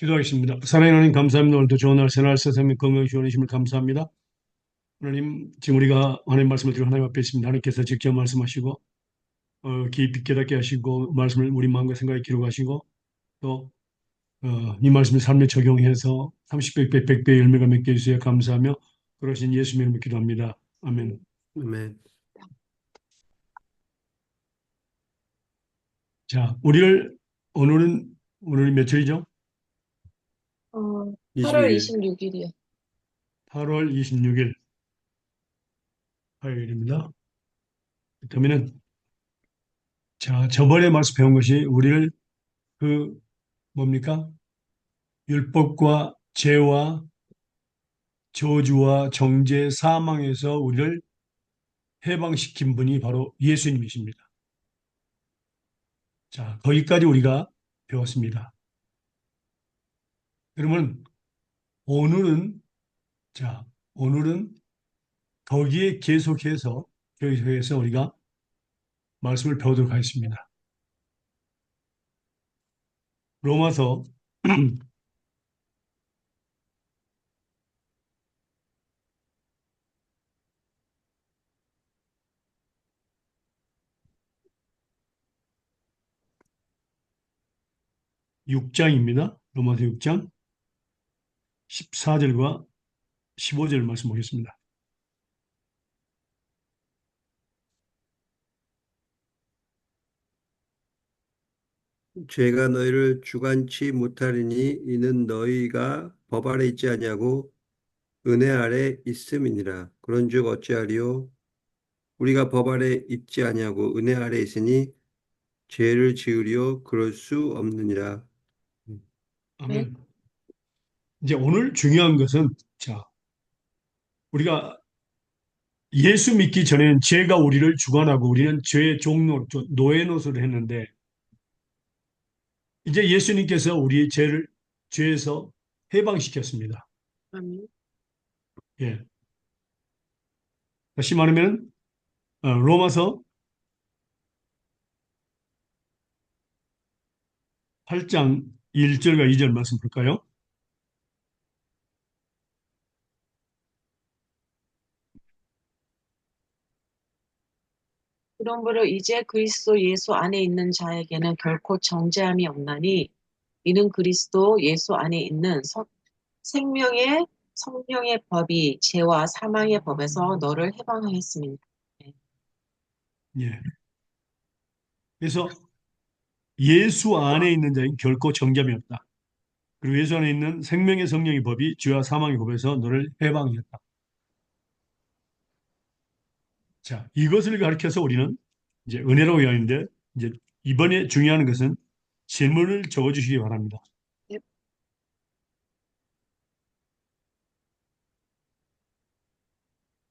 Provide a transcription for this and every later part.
기도하겠습니다. 사랑하는 하나님 감사합니다. 오늘도 좋은 날 새날 세상에 건강 주원이심을 감사합니다. 하나님 지금 우리가 하나님 말씀을 드리고 하나님 앞에 있습니다. 하나님께서 직접 말씀하시고 깊이 깨닫게 하시고 말씀을 우리 마음과 생각에 기록하시고 또 이 말씀을 삶에 적용해서 30배, 100배, 100배 열매가 맺게 해주셔야 감사하며 그러신 예수님의 이름으로 기도합니다. 아멘. 아멘. 자, 우리를 오늘 며칠이죠? 어, 8월 26일. 26일이요. 8월 26일 화요일입니다. 그러면은 자, 저번에 말씀 배운 것이 우리를 그 뭡니까? 율법과 죄와 저주와 정죄, 사망에서 우리를 해방시킨 분이 바로 예수님이십니다. 자, 거기까지 우리가 배웠습니다. 그러면 오늘은 자, 오늘은 거기에 계속해서 우리가 말씀을 배우도록 하겠습니다. 로마서 6장입니다. 로마서 6장 14절과 15절 말씀 보겠습니다. 죄가 너희를 주관치 못하리니 이는 너희가 법 아래 있지 아니하고 은혜 아래 있음이니라. 그런즉 어찌하리요? 우리가 법 아래 있지 아니하고 은혜 아래 있으니 죄를 지으리요? 그럴 수 없느니라. 네? 아멘. 이제 오늘 중요한 것은 자, 우리가 예수 믿기 전에는 죄가 우리를 주관하고 우리는 죄의 종로, 노예 노릇을 했는데 이제 예수님께서 우리의 죄에서 해방시켰습니다. 아멘. 예. 다시 말하면 로마서 8장 1절과 2절 말씀 볼까요? 그러므로 이제 그리스도 예수 안에 있는 자에게는 결코 정죄함이 없나니 이는 그리스도 예수 안에 있는 생명의 성령의 법이 죄와 사망의 법에서 너를 해방하였습니다. 네. 예. 그래서 예수 안에 있는 자는 결코 정죄함이 없다. 그리고 예수 안에 있는 생명의 성령의 법이 죄와 사망의 법에서 너를 해방했다. 자, 이것을 가르쳐서 우리는 이제 은혜라고 이야기하는데 이제 이번에 중요한 것은 질문을 적어주시기 바랍니다. 네.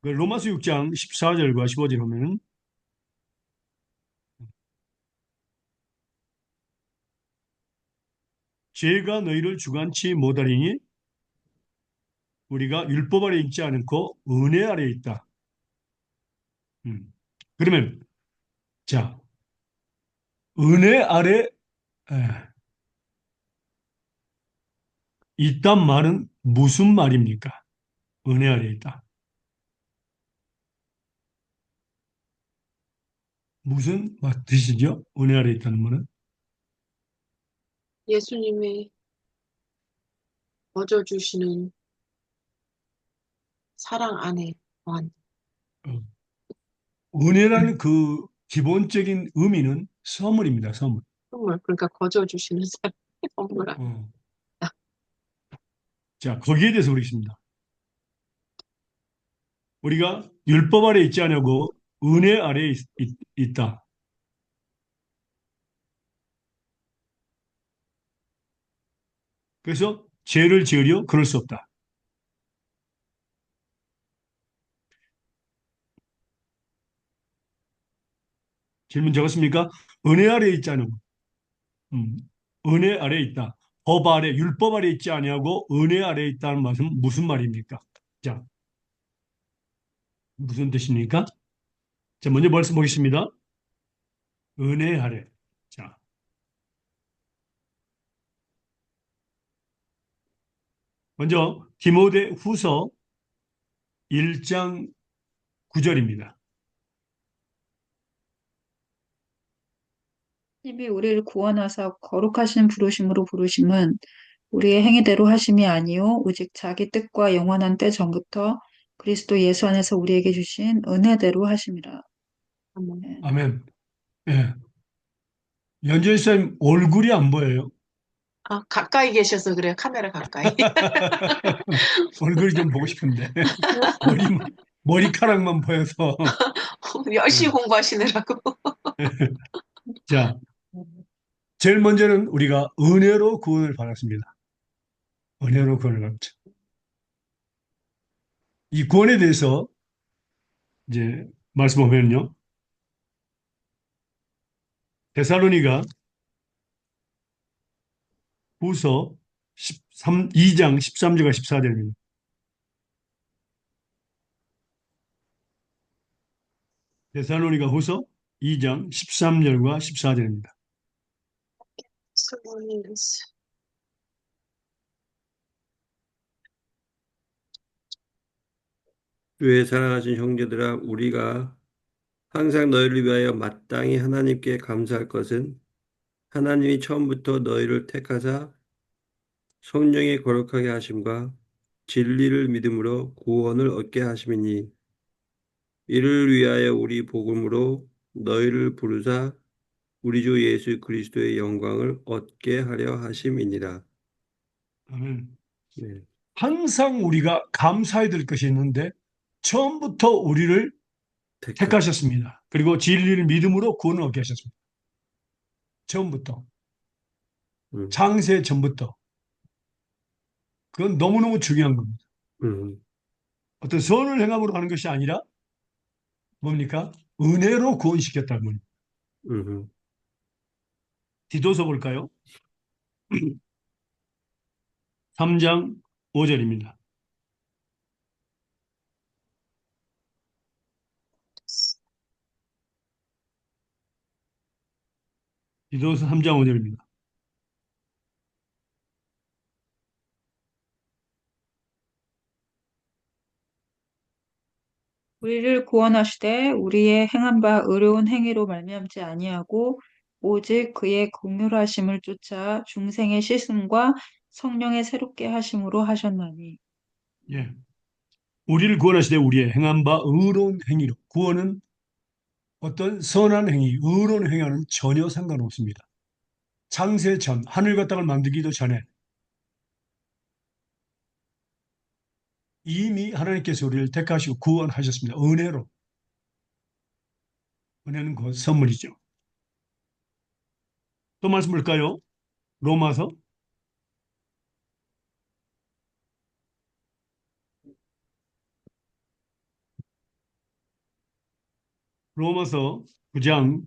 그 로마서 6장 14절과 15절 보면 죄가 너희를 주관치 못하리니 우리가 율법 아래 있지 않고 은혜 아래 있다. 그러면 자, 은혜 아래 에, 있단 말은 무슨 말입니까? 은혜 아래 있다. 무슨 뜻이죠? 은혜 아래 있다는 말은? 예수님의 거저 주시는 사랑 안에 거한 어, 은혜라는 그 기본적인 의미는 선물입니다. 선물. 선물, 그러니까 거저 주시는 사랑의 선물 안에. 어. 자, 거기에 대해서 보겠습니다. 우리가 율법 아래 있지 않냐고 은혜 아래 있다. 그래서 죄를 지으려 그럴 수 없다. 질문 적었습니까? 은혜 아래 있지 않냐고. 음, 은혜 아래 있다. 법 아래, 율법 아래 있지 아니하고 은혜 아래 있다는 말은 무슨 말입니까? 자, 무슨 뜻입니까? 자, 먼저 말씀 보겠습니다. 은혜 아래. 자, 먼저 디모데 후서 1장 9절입니다. 하나님이 우리를 구원하사 거룩하신 부르심으로 부르심은 우리의 행위대로 하심이 아니요 오직 자기 뜻과 영원한 때 전부터 그리스도 예수 안에서 우리에게 주신 은혜대로 하심이라. 네. 아멘. 예. 연주현 쌤 얼굴이 안 보여요. 아, 가까이 계셔서 그래요. 카메라 가까이. 얼굴이 좀 보고 싶은데. 머리, 머리카락만 보여서. 열심히 예. 공부하시느라고. 자, 제일 먼저는 우리가 은혜로 구원을 받았습니다. 은혜로 구원을 받죠. 이 구원에 대해서 이제 말씀하면요. 데살로니가 후서 2장 13절과 14절입니다. 데살로니가 후서 2장 13절과 14절입니다. 주의 사랑하신 형제들아, 우리가 항상 너희를 위하여 마땅히 하나님께 감사할 것은 하나님이 처음부터 너희를 택하사 성령의 거룩하게 하심과 진리를 믿음으로 구원을 얻게 하심이니, 이를 위하여 우리 복음으로 너희를 부르사 우리 주 예수 그리스도의 영광을 얻게 하려 하심이니라. 아멘. 네, 항상 우리가 감사해야 될 것이 있는데 처음부터 우리를 택하. 택하셨습니다. 그리고 진리를 믿음으로 구원을 얻게 하셨습니다. 처음부터. 음, 창세 전부터. 그건 너무너무 중요한 겁니다. 음, 어떤 선을 행함으로 하는 것이 아니라 뭡니까? 은혜로 구원시켰다는 겁니다. 음. 디도서 볼까요? 3장 5절입니다. 디도서 3장 5절입니다. 우리를 구원하시되 우리의 행한 바 의로운 행위로 말미암지 아니하고 오직 그의 긍휼하심을 쫓아 중생의 씻음과 성령의 새롭게 하심으로 하셨나니. 예. 우리를 구원하시되 우리의 행한 바 의로운 행위로. 구원은 어떤 선한 행위, 의로운 행위와는 전혀 상관없습니다. 창세 전, 하늘과 땅을 만들기도 전에 이미 하나님께서 우리를 택하시고 구원하셨습니다. 은혜로. 은혜는 곧 선물이죠. 또 말씀 볼까요? 로마서 로마서 9장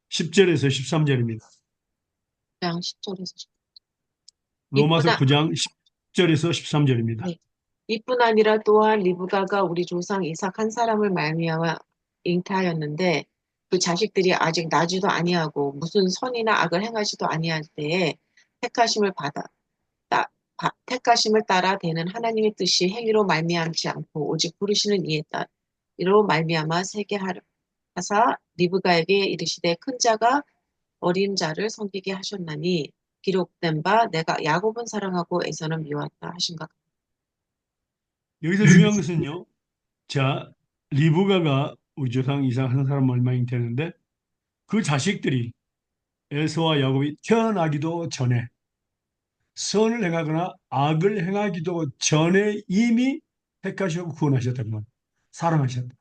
10절에서 13절입니다. 그냥 10절에서. 로마서 이뿐, 9장 10절에서 13절입니다. 네. 이뿐 아니라 또한 리브가가 우리 조상 이삭 한 사람을 말미암아 잉태하였는데 그 자식들이 아직 나지도 아니하고 무슨 선이나 악을 행하지도 아니할 때에 택하심을 받아 택하심을 따라 되는 하나님의 뜻이 행위로 말미암지 않고 오직 부르시는 이에 따라 이로 말미암아 세게 하사 리브가에게 이르시되 큰 자가 어린 자를 섬기게 하셨나니 기록된 바 내가 야곱은 사랑하고 에서는 미워했다 하신가. 여기서 중요한 것은요. 자, 리브가가 우리 조상 이삭 한 사람 말망이 되는데 그 자식들이 에서와 야곱이 태어나기도 전에 선을 행하거나 악을 행하기도 전에 이미 택하시고 구원하셨다는 말. 사랑하셨다.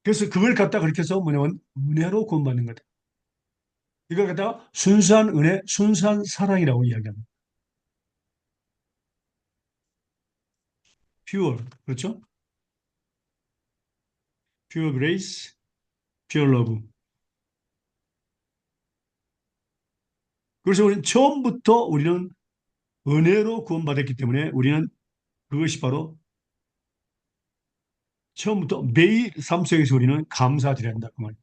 그래서 그걸 갖다 그렇게 해서 뭐냐면 은혜로 구원받는 거다. 이걸 갖다가 순수한 은혜, 순수한 사랑이라고 이야기합니다. pure, 그렇죠? pure grace, pure love. 그래서 우리는 처음부터 우리는 은혜로 구원받았기 때문에 우리는 그것이 바로 처음부터 매일 삶 속에서 우리는 감사드려야 한다. 그 말이에요.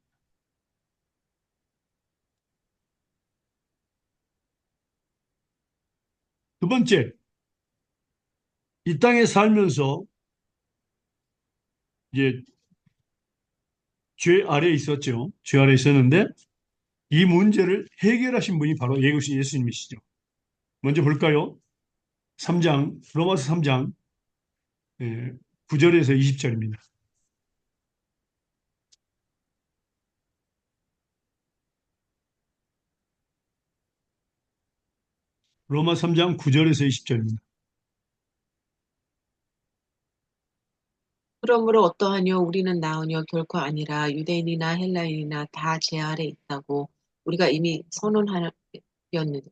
두 번째, 이 땅에 살면서 이제 죄 아래에 있었죠. 죄 아래에 있었는데 이 문제를 해결하신 분이 바로 예수님이시죠. 먼저 볼까요? 3장, 로마서 3장 9절에서 20절입니다. 로마 3장 9절에서 20절입니다. 그러므로 어떠하뇨? 우리는 나으뇨? 결코 아니라 유대인이나 헬라인이나 다 제 아래 있다고 우리가 이미 선언하였느니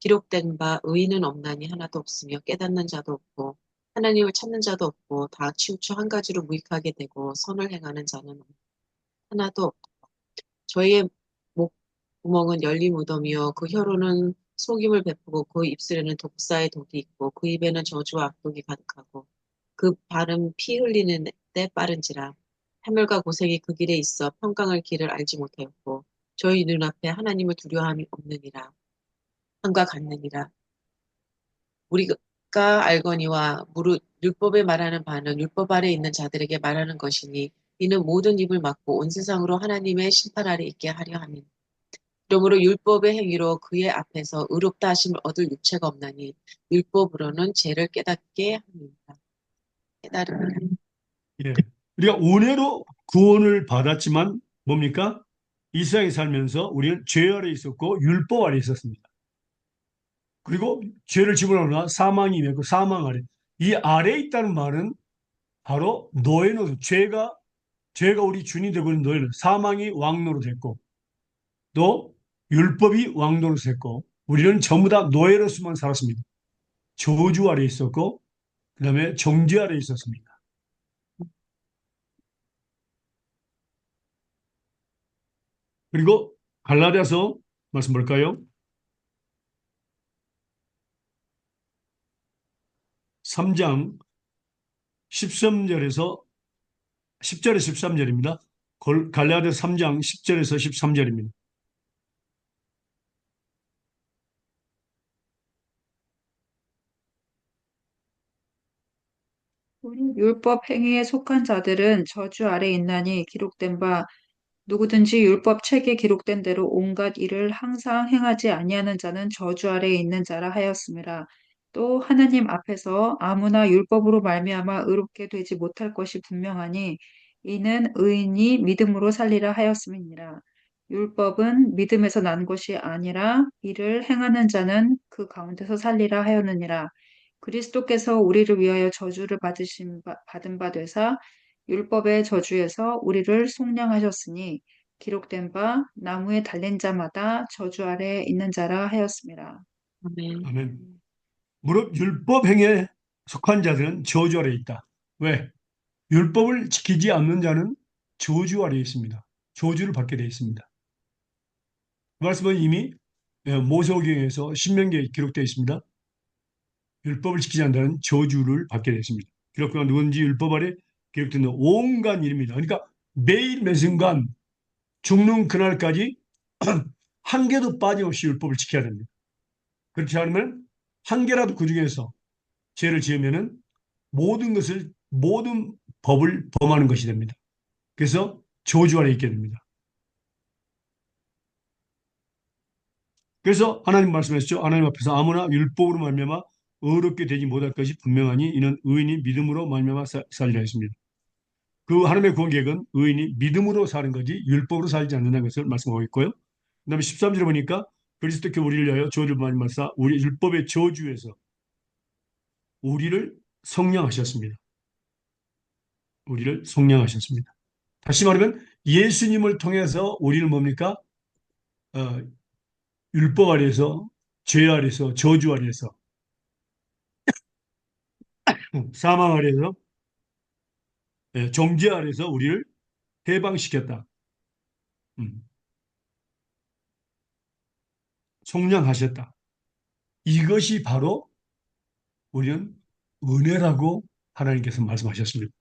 기록된 바 의인은 없나니 하나도 없으며 깨닫는 자도 없고 하나님을 찾는 자도 없고 다 치우쳐 한 가지로 무익하게 되고 선을 행하는 자는 하나도 없고 저희의 목구멍은 열린 무덤이요 그 혀로는 속임을 베푸고 그 입술에는 독사의 독이 있고 그 입에는 저주와 악독이 가득하고 그 발은 피 흘리는 데 빠른지라 하멸과 고생이 그 길에 있어 평강을 길을 알지 못하였고 저희 눈앞에 하나님을 두려움이 없느니라 함과 같느니라 우리가 알거니와 무릇 율법에 말하는 바는 율법 아래 있는 자들에게 말하는 것이니 이는 모든 입을 막고 온 세상으로 하나님의 심판 아래 있게 하려 함이니 그러므로 율법의 행위로 그의 앞에서 의롭다 하심을 얻을 육체가 없나니 율법으로는 죄를 깨닫게 합니다. 깨달음이라. 예. 우리가 은혜로 구원을 받았지만 뭡니까? 이 세상에 살면서 우리는 죄 아래 있었고 율법 아래 있었습니다. 그리고 죄를 집어넣으나 사망이 되고 사망 아래. 이 아래에 있다는 말은 바로 노예노 죄가 우리 주인이 되고 있는 노예는 사망이 왕노로 됐고 또 율법이 왕노로 됐고 우리는 전부 다 노예로서만 살았습니다. 저주 아래 있었고 그다음에 정죄 아래 있었습니다. 그리고 갈라디아서 말씀 볼까요? 3장 13절에서 10절에서 13절입니다. 갈라디아서 3장 10절에서 13절입니다. 율법 행위에 속한 자들은 저주 아래 있나니 기록된 바 누구든지 율법 책에 기록된 대로 온갖 일을 항상 행하지 아니하는 자는 저주 아래에 있는 자라 하였음이라. 또 하나님 앞에서 아무나 율법으로 말미암아 의롭게 되지 못할 것이 분명하니 이는 의인이 믿음으로 살리라 하였음이니라. 율법은 믿음에서 난 것이 아니라 이를 행하는 자는 그 가운데서 살리라 하였느니라. 그리스도께서 우리를 위하여 저주를 받은 바 되사 율법의 저주에서 우리를 속량하셨으니 기록된 바 나무에 달린 자마다 저주 아래 있는 자라 하였습니다. 아멘. 아멘. 무릇 율법 행위에 속한 자들은 저주 아래 있다. 왜? 율법을 지키지 않는 자는 저주 아래 있습니다. 저주를 받게 되어 있습니다. 그 말씀은 이미 모세오경에서 신명기에 기록되어 있습니다. 율법을 지키지 않는다는 저주를 받게 되어 있습니다. 기록된 누군지 율법 아래 기록된 온갖 일입니다. 그러니까 매일 매 순간 죽는 그날까지 한 개도 빠짐없이 율법을 지켜야 됩니다. 그렇지 않으면 한 개라도 그 중에서 죄를 지으면은 모든 법을 범하는 것이 됩니다. 그래서 저주 아래 있게 됩니다. 그래서 하나님 말씀하셨죠. 하나님 앞에서 아무나 율법으로 말미암아 의롭게 되지 못할 것이 분명하니 이는 의인이 믿음으로 말미암아 살리라 했습니다. 그 하나님의 구원 계획은 의인이 믿음으로 사는 거지 율법으로 살지 않는다는 것을 말씀하고 있고요. 그다음에 13절에 보니까 그리스도께 우리를 위하여 저주를 말미암아 우리 율법의 저주에서 우리를 속량하셨습니다. 우리를 속량하셨습니다. 다시 말하면 예수님을 통해서 우리를 뭡니까? 어, 율법 아래에서 죄 아래에서 저주 아래에서 사망 아래에서 정죄 아래에서 우리를 해방시켰다. 음, 속량하셨다. 이것이 바로 우리는 은혜라고 하나님께서 말씀하셨습니다.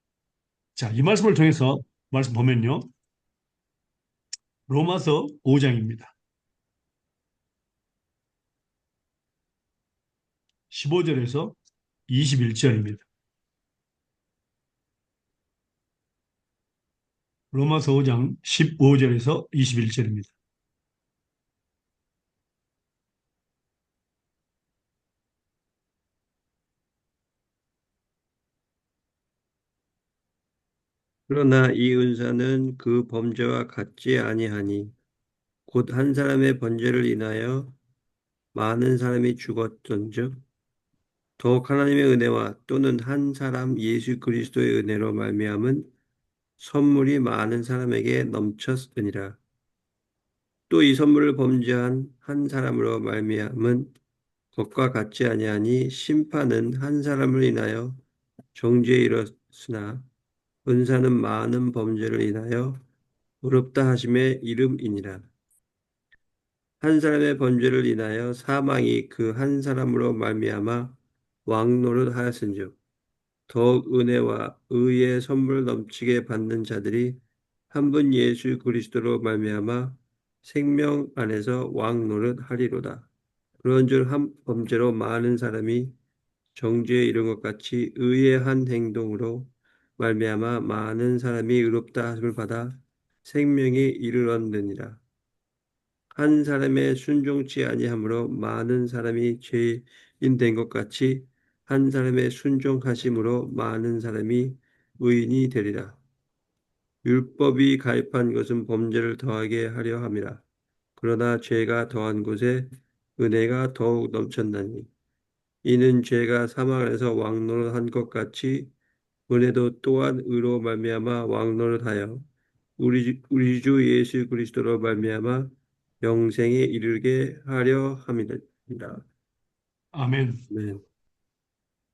자, 이 말씀을 통해서 말씀 보면요. 로마서 5장입니다. 15절에서 21절입니다. 로마서 5장 15절에서 21절입니다. 그러나 이 은사는 그 범죄와 같지 아니하니 곧 한 사람의 번제를 인하여 많은 사람이 죽었던즉 더욱 하나님의 은혜와 또는 한 사람 예수 그리스도의 은혜로 말미암은 선물이 많은 사람에게 넘쳤으니라. 또 이 선물을 범죄한 한 사람으로 말미암은 것과 같지 아니하니 심판은 한 사람을 인하여 정죄에 이르렀으나 은사는 많은 범죄를 인하여 의롭다 하심의 이름이니라. 한 사람의 범죄를 인하여 사망이 그 한 사람으로 말미암아 왕노릇 하였은즉 더욱 은혜와 의의 선물 넘치게 받는 자들이 한 분 예수 그리스도로 말미암아 생명 안에서 왕노릇 하리로다. 그런즉 한 범죄로 많은 사람이 정죄에 이른 것 같이 의의 한 행동으로 말미암아 많은 사람이 의롭다 하심을 받아 생명에 이르렀느니라. 한 사람의 순종치 아니함으로 많은 사람이 죄인 된 것 같이 한 사람의 순종하심으로 많은 사람이 의인이 되리라. 율법이 가입한 것은 범죄를 더하게 하려 함이라. 그러나 죄가 더한 곳에 은혜가 더욱 넘쳤나니 이는 죄가 사망 안에서 왕노릇한 것 같이 은혜도 또한 의로 말미암아 왕노릇하여 우리 주 예수 그리스도로 말미암아 영생에 이르게 하려 함이니라. 아멘. 네.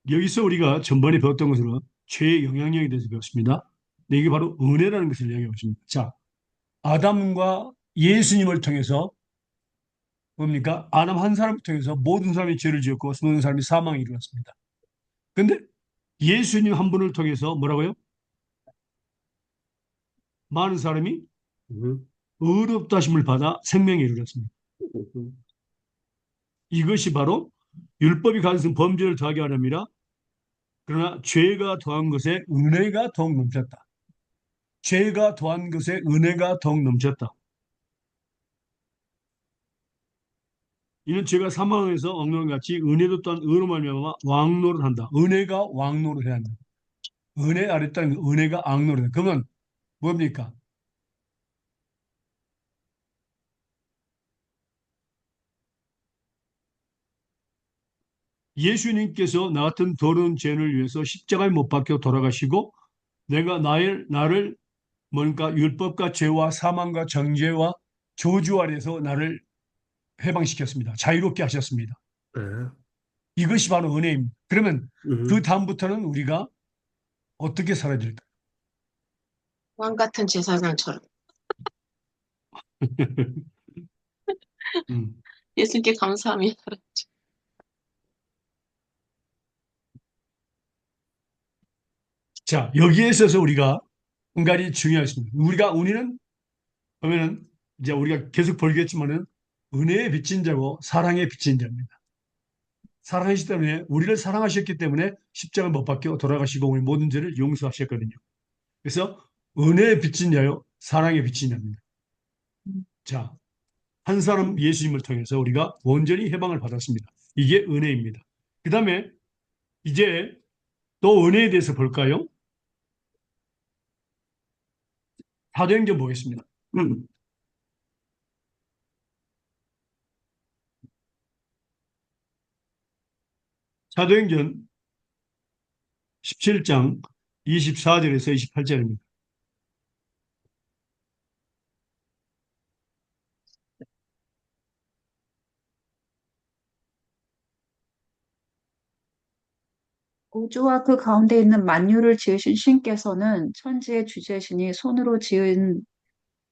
여기서 우리가 전번에 배웠던 것으로 죄의 영향력에 대해서 배웠습니다. 네, 이게 바로 은혜라는 것을 이야기하고 있습니다. 자, 아담과 예수님을 통해서 뭡니까? 아담 한 사람을 통해서 모든 사람이 죄를 지었고 모든 사람이 사망에 이르렀습니다. 근데 예수님 한 분을 통해서 뭐라고요? 많은 사람이 음, 의롭다 하심을 받아 생명에 이르렀습니다. 음, 이것이 바로 율법이 가진 범죄를 더하게 하려니라. 그러나 죄가 더한 것에 은혜가 더욱 넘쳤다. 죄가 더한 것에 은혜가 더욱 넘쳤다. 이는 죄가 사망에서 왕노릇 같이 은혜도 또한 의로 말미암아 왕노릇 한다. 은혜가 왕노릇 해야 한다. 은혜 아래 따른 은혜가 악노릇 한다. 그러면 뭡니까? 예수님께서 나 같은 더러운 죄인을 위해서 십자가에 못 박혀 돌아가시고 내가 나를 뭔가 율법과 죄와 사망과 정죄와 저주 아래서 나를 해방시켰습니다. 자유롭게 하셨습니다. 네. 이것이 바로 은혜입니다. 그러면 그 음, 다음부터는 우리가 어떻게 살아야 될까? 왕 같은 제사장처럼 음. 예수님께 감사하며 자, 여기에 있어서 우리가 한 가지 중요하습니다. 우리는 보면은 이제 우리가 계속 벌겠지만은 은혜에 빚진 자고 사랑에 빚진 자입니다. 사랑하시기 때문에 우리를 사랑하셨기 때문에 십자가 못 박혀 돌아가시고 우리 모든 죄를 용서하셨거든요. 그래서 은혜에 빚진 자요, 사랑에 빚진 자입니다. 자, 한 사람 예수님을 통해서 우리가 온전히 해방을 받았습니다. 이게 은혜입니다. 그 다음에 이제 또 은혜에 대해서 볼까요? 사도행전 보겠습니다. 사도행전 17장 24절에서 28절입니다. 우주와 그 가운데 있는 만유를 지으신 신께서는 천지의 주재신이 손으로 지은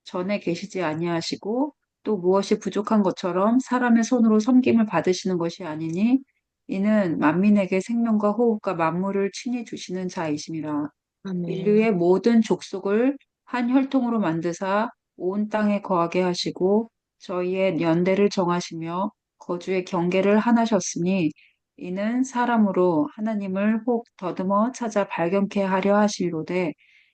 전에 계시지 아니하시고 또 무엇이 부족한 것처럼 사람의 손으로 섬김을 받으시는 것이 아니니 이는 만민에게 생명과 호흡과 만물을 친히 주시는 자이심이라. 아멘. 인류의 모든 족속을 한 혈통으로 만드사 온 땅에 거하게 하시고 저희의 연대를 정하시며 거주의 경계를 하나셨으니 이는 사람으로 하나님을 혹 더듬어 찾아 발견케 하려 하시로되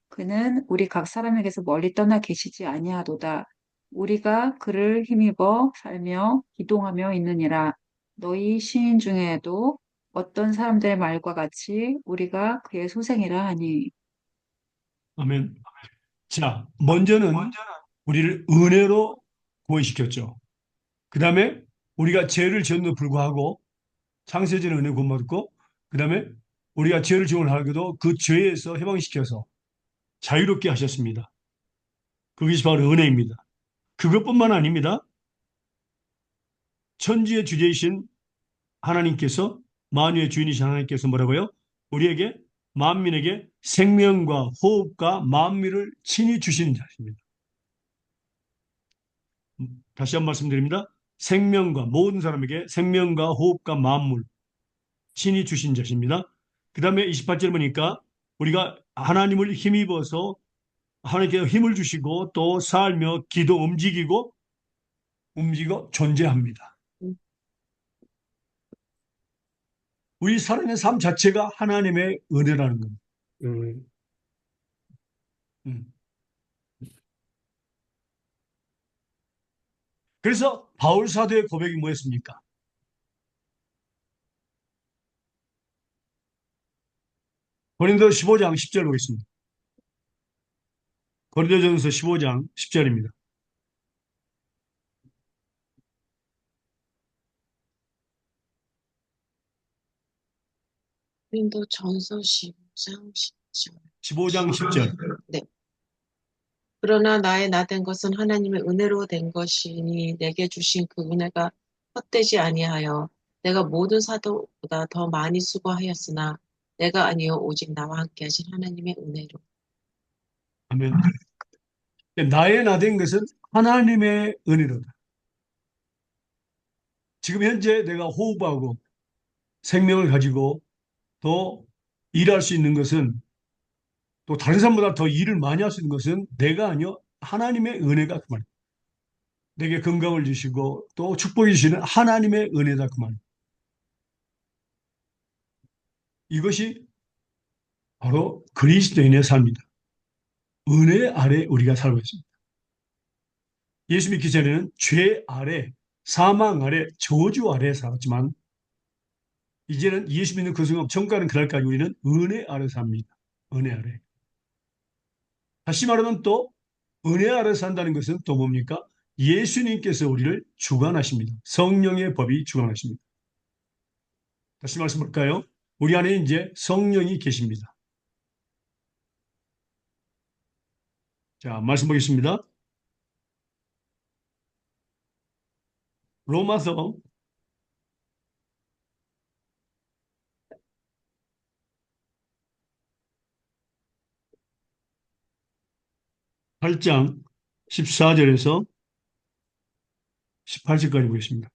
그는 우리 각 사람에게서 멀리 떠나 계시지 아니하도다. 우리가 그를 힘입어 살며 기동하며 있느니라. 너희 시인 중에도 어떤 사람들의 말과 같이 우리가 그의 소생이라 하니. 아멘. 자, 먼저는 우리를 은혜로 구원시켰죠. 그 다음에 우리가 죄를 지었는데도 불구하고 창세전에 은혜 구원받고, 그 다음에 우리가 죄를 지은 하고도 그 죄에서 해방시켜서 자유롭게 하셨습니다. 그것이 바로 은혜입니다. 그것뿐만 아닙니다. 천지의 주제이신 하나님께서, 만유의 주인이신 하나님께서 뭐라고요? 우리에게, 만민에게 생명과 호흡과 만미를 친히 주시는 자십니다. 다시 한 번 말씀드립니다. 생명과, 모든 사람에게 생명과 호흡과 만물 친히 주신 자십니다. 그 다음에 28절 보니까 우리가 하나님을 힘입어서 하나님께서 힘을 주시고 또 살며 기도 움직이고 존재합니다. 음, 우리 살아있는 삶 자체가 하나님의 은혜라는 겁니다. 음, 음. 그래서 바울 사도의 고백이 뭐였습니까? 고린도 15장 10절 보겠습니다. 고린도전서 15장 10절입니다. 고린도 전서 15장 10절. 15장 10절. 네. 그러나 나의 나 된 것은 하나님의 은혜로 된 것이니 내게 주신 그 은혜가 헛되지 아니하여 내가 모든 사도보다 더 많이 수고하였으나 내가 아니요 오직 나와 함께 하신 하나님의 은혜로. 아멘. 나의 나 된 것은 하나님의 은혜로다. 지금 현재 내가 호흡하고 생명을 가지고 더 일할 수 있는 것은, 또 다른 사람보다 더 일을 많이 할 수 있는 것은 내가 아니요 하나님의 은혜가 그 말이에요. 내게 건강을 주시고 또 축복해 주시는 하나님의 은혜다 그 말이에요. 이것이 바로 그리스도인의 삶이다. 은혜 아래 우리가 살고 있습니다. 예수 믿기 전에는 죄 아래, 사망 아래, 저주 아래 살았지만 이제는 예수 믿는 그 순간 천가는 그날까지 우리는 은혜 아래 삽니다. 은혜 아래. 다시 말하면 또 은혜 아래 산다는 것은 또 뭡니까? 예수님께서 우리를 주관하십니다. 성령의 법이 주관하십니다. 다시 말씀할까요? 우리 안에 이제 성령이 계십니다. 자, 말씀 보겠습니다. 로마서 8장 14절에서 18절까지 보겠습니다.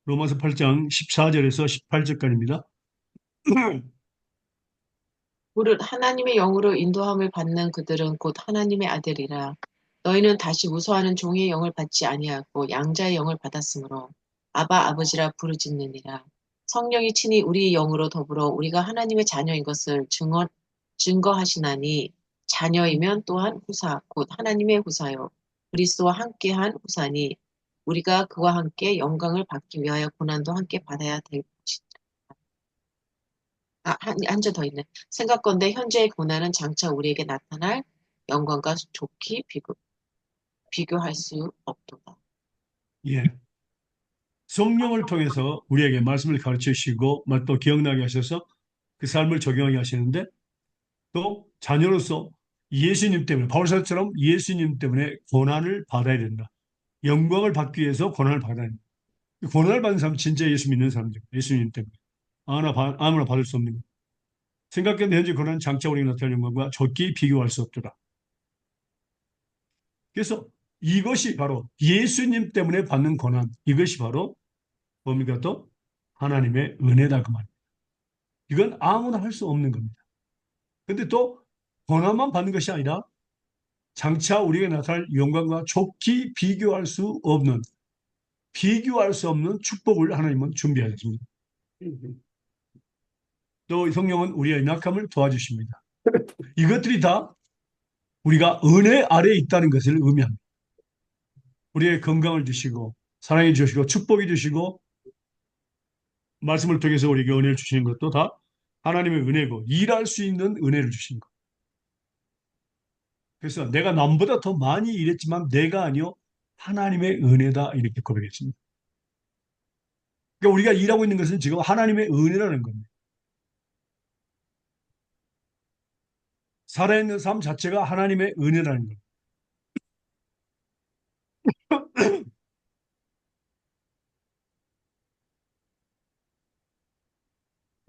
로마서 8장 14절에서 18절까지입니다. 무릇 하나님의 영으로 인도함을 받는 그들은 곧 하나님의 아들이라. 너희는 다시 무서워하는 종의 영을 받지 아니하고 양자의 영을 받았으므로 아바 아버지라 부르짖느니라. 성령이 친히 우리 영으로 더불어 우리가 하나님의 자녀인 것을 증거하시나니 자녀이면 또한 후사 곧 하나님의 후사요 그리스도와 함께한 후사니 우리가 그와 함께 영광을 받기 위하여 고난도 함께 받아야 될 것이다. 한 절 더 있네. 생각건대 현재의 고난은 장차 우리에게 나타날 영광과 좋게 비교할 수 없도다. 예. 성령을 통해서 우리에게 말씀을 가르쳐 주시고 또 기억나게 하셔서 그 삶을 적용하게 하시는데, 또 자녀로서 예수님 때문에, 바울사처럼 예수님 때문에 고난을 받아야 된다. 영광을 받기 위해서 고난을 받아야 된다. 고난을 받는 사람은 진짜 예수 믿는 사람들, 예수님 때문에. 아무나 받을 수 없는 것. 생각해도 현재 고난은 장차 우리가 나타날 영광과 좋게 비교할 수 없더라. 그래서 이것이 바로 예수님 때문에 받는 고난, 이것이 바로 뭡니까? 또 하나님의 은혜다 그 말입니다. 이건 아무나 할 수 없는 겁니다. 근데 또 고난만 받는 것이 아니라 장차 우리에게 나타날 영광과 족히 비교할 수 없는 축복을 하나님은 준비하셨습니다. 또 성령은 우리의 약함을 도와주십니다. 이것들이 다 우리가 은혜 아래에 있다는 것을 의미합니다. 우리의 건강을 주시고 사랑해 주시고 축복해 주시고 말씀을 통해서 우리에게 은혜를 주시는 것도 다 하나님의 은혜고 일할 수 있는 은혜를 주신 것. 그래서 내가 남보다 더 많이 일했지만 내가 아니요 하나님의 은혜다 이렇게 고백했습니다. 그러니까 우리가 일하고 있는 것은 지금 하나님의 은혜라는 겁니다. 살아있는 삶 자체가 하나님의 은혜라는 겁니다.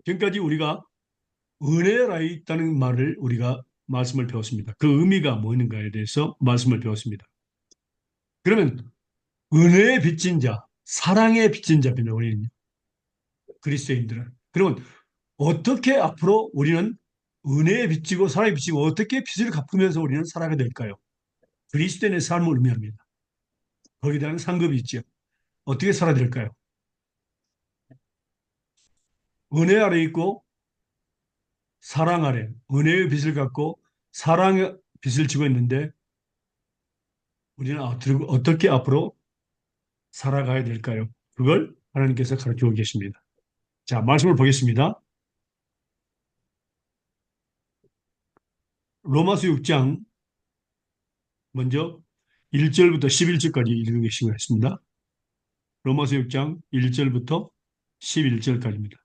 지금까지 우리가 은혜라에 있다는 말을 우리가 말씀을 배웠습니다. 그 의미가 뭐있는가에 대해서 말씀을 배웠습니다. 그러면 은혜의 빚진 자, 사랑의 빚진 자입니다. 우리는 그리스도인들은. 그러면 어떻게 앞으로 우리는 은혜에 빚지고 사랑에 빚지고 어떻게 빚을 갚으면서 우리는 살아가야 될까요? 그리스도인의 삶을 의미합니다. 거기에 대한 상급이 있죠. 어떻게 살아야 될까요? 은혜 아래 있고 사랑 아래 은혜의 빚을 갖고 사랑의 빚을 지고 있는데 우리는 어떻게 앞으로 살아가야 될까요? 그걸 하나님께서 가르치고 계십니다. 자, 말씀을 보겠습니다. 로마서 6장 먼저 1절부터 11절까지 읽으시겠습니다. 로마서 6장 1절부터 11절까지입니다.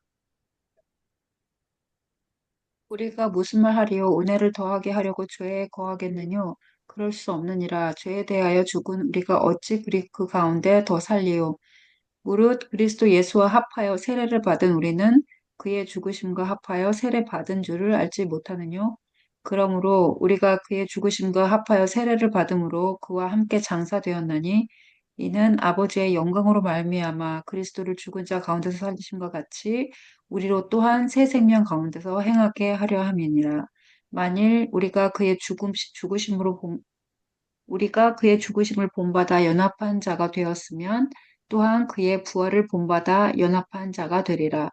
우리가 무슨 말 하리요? 은혜를 더하게 하려고 죄에 거하겠느뇨? 그럴 수 없느니라. 죄에 대하여 죽은 우리가 어찌 그 가운데 더 살리요? 무릇 그리스도 예수와 합하여 세례를 받은 우리는 그의 죽으심과 합하여 세례 받은 줄을 알지 못하느뇨? 그러므로 우리가 그의 죽으심과 합하여 세례를 받음으로 그와 함께 장사되었나니 이는 아버지의 영광으로 말미암아 그리스도를 죽은 자 가운데서 살리심과 같이 우리로 또한 새 생명 가운데서 행하게 하려 함이니라. 만일 우리가 그의 죽으심을 본받아 연합한 자가 되었으면 또한 그의 부활을 본받아 연합한 자가 되리라.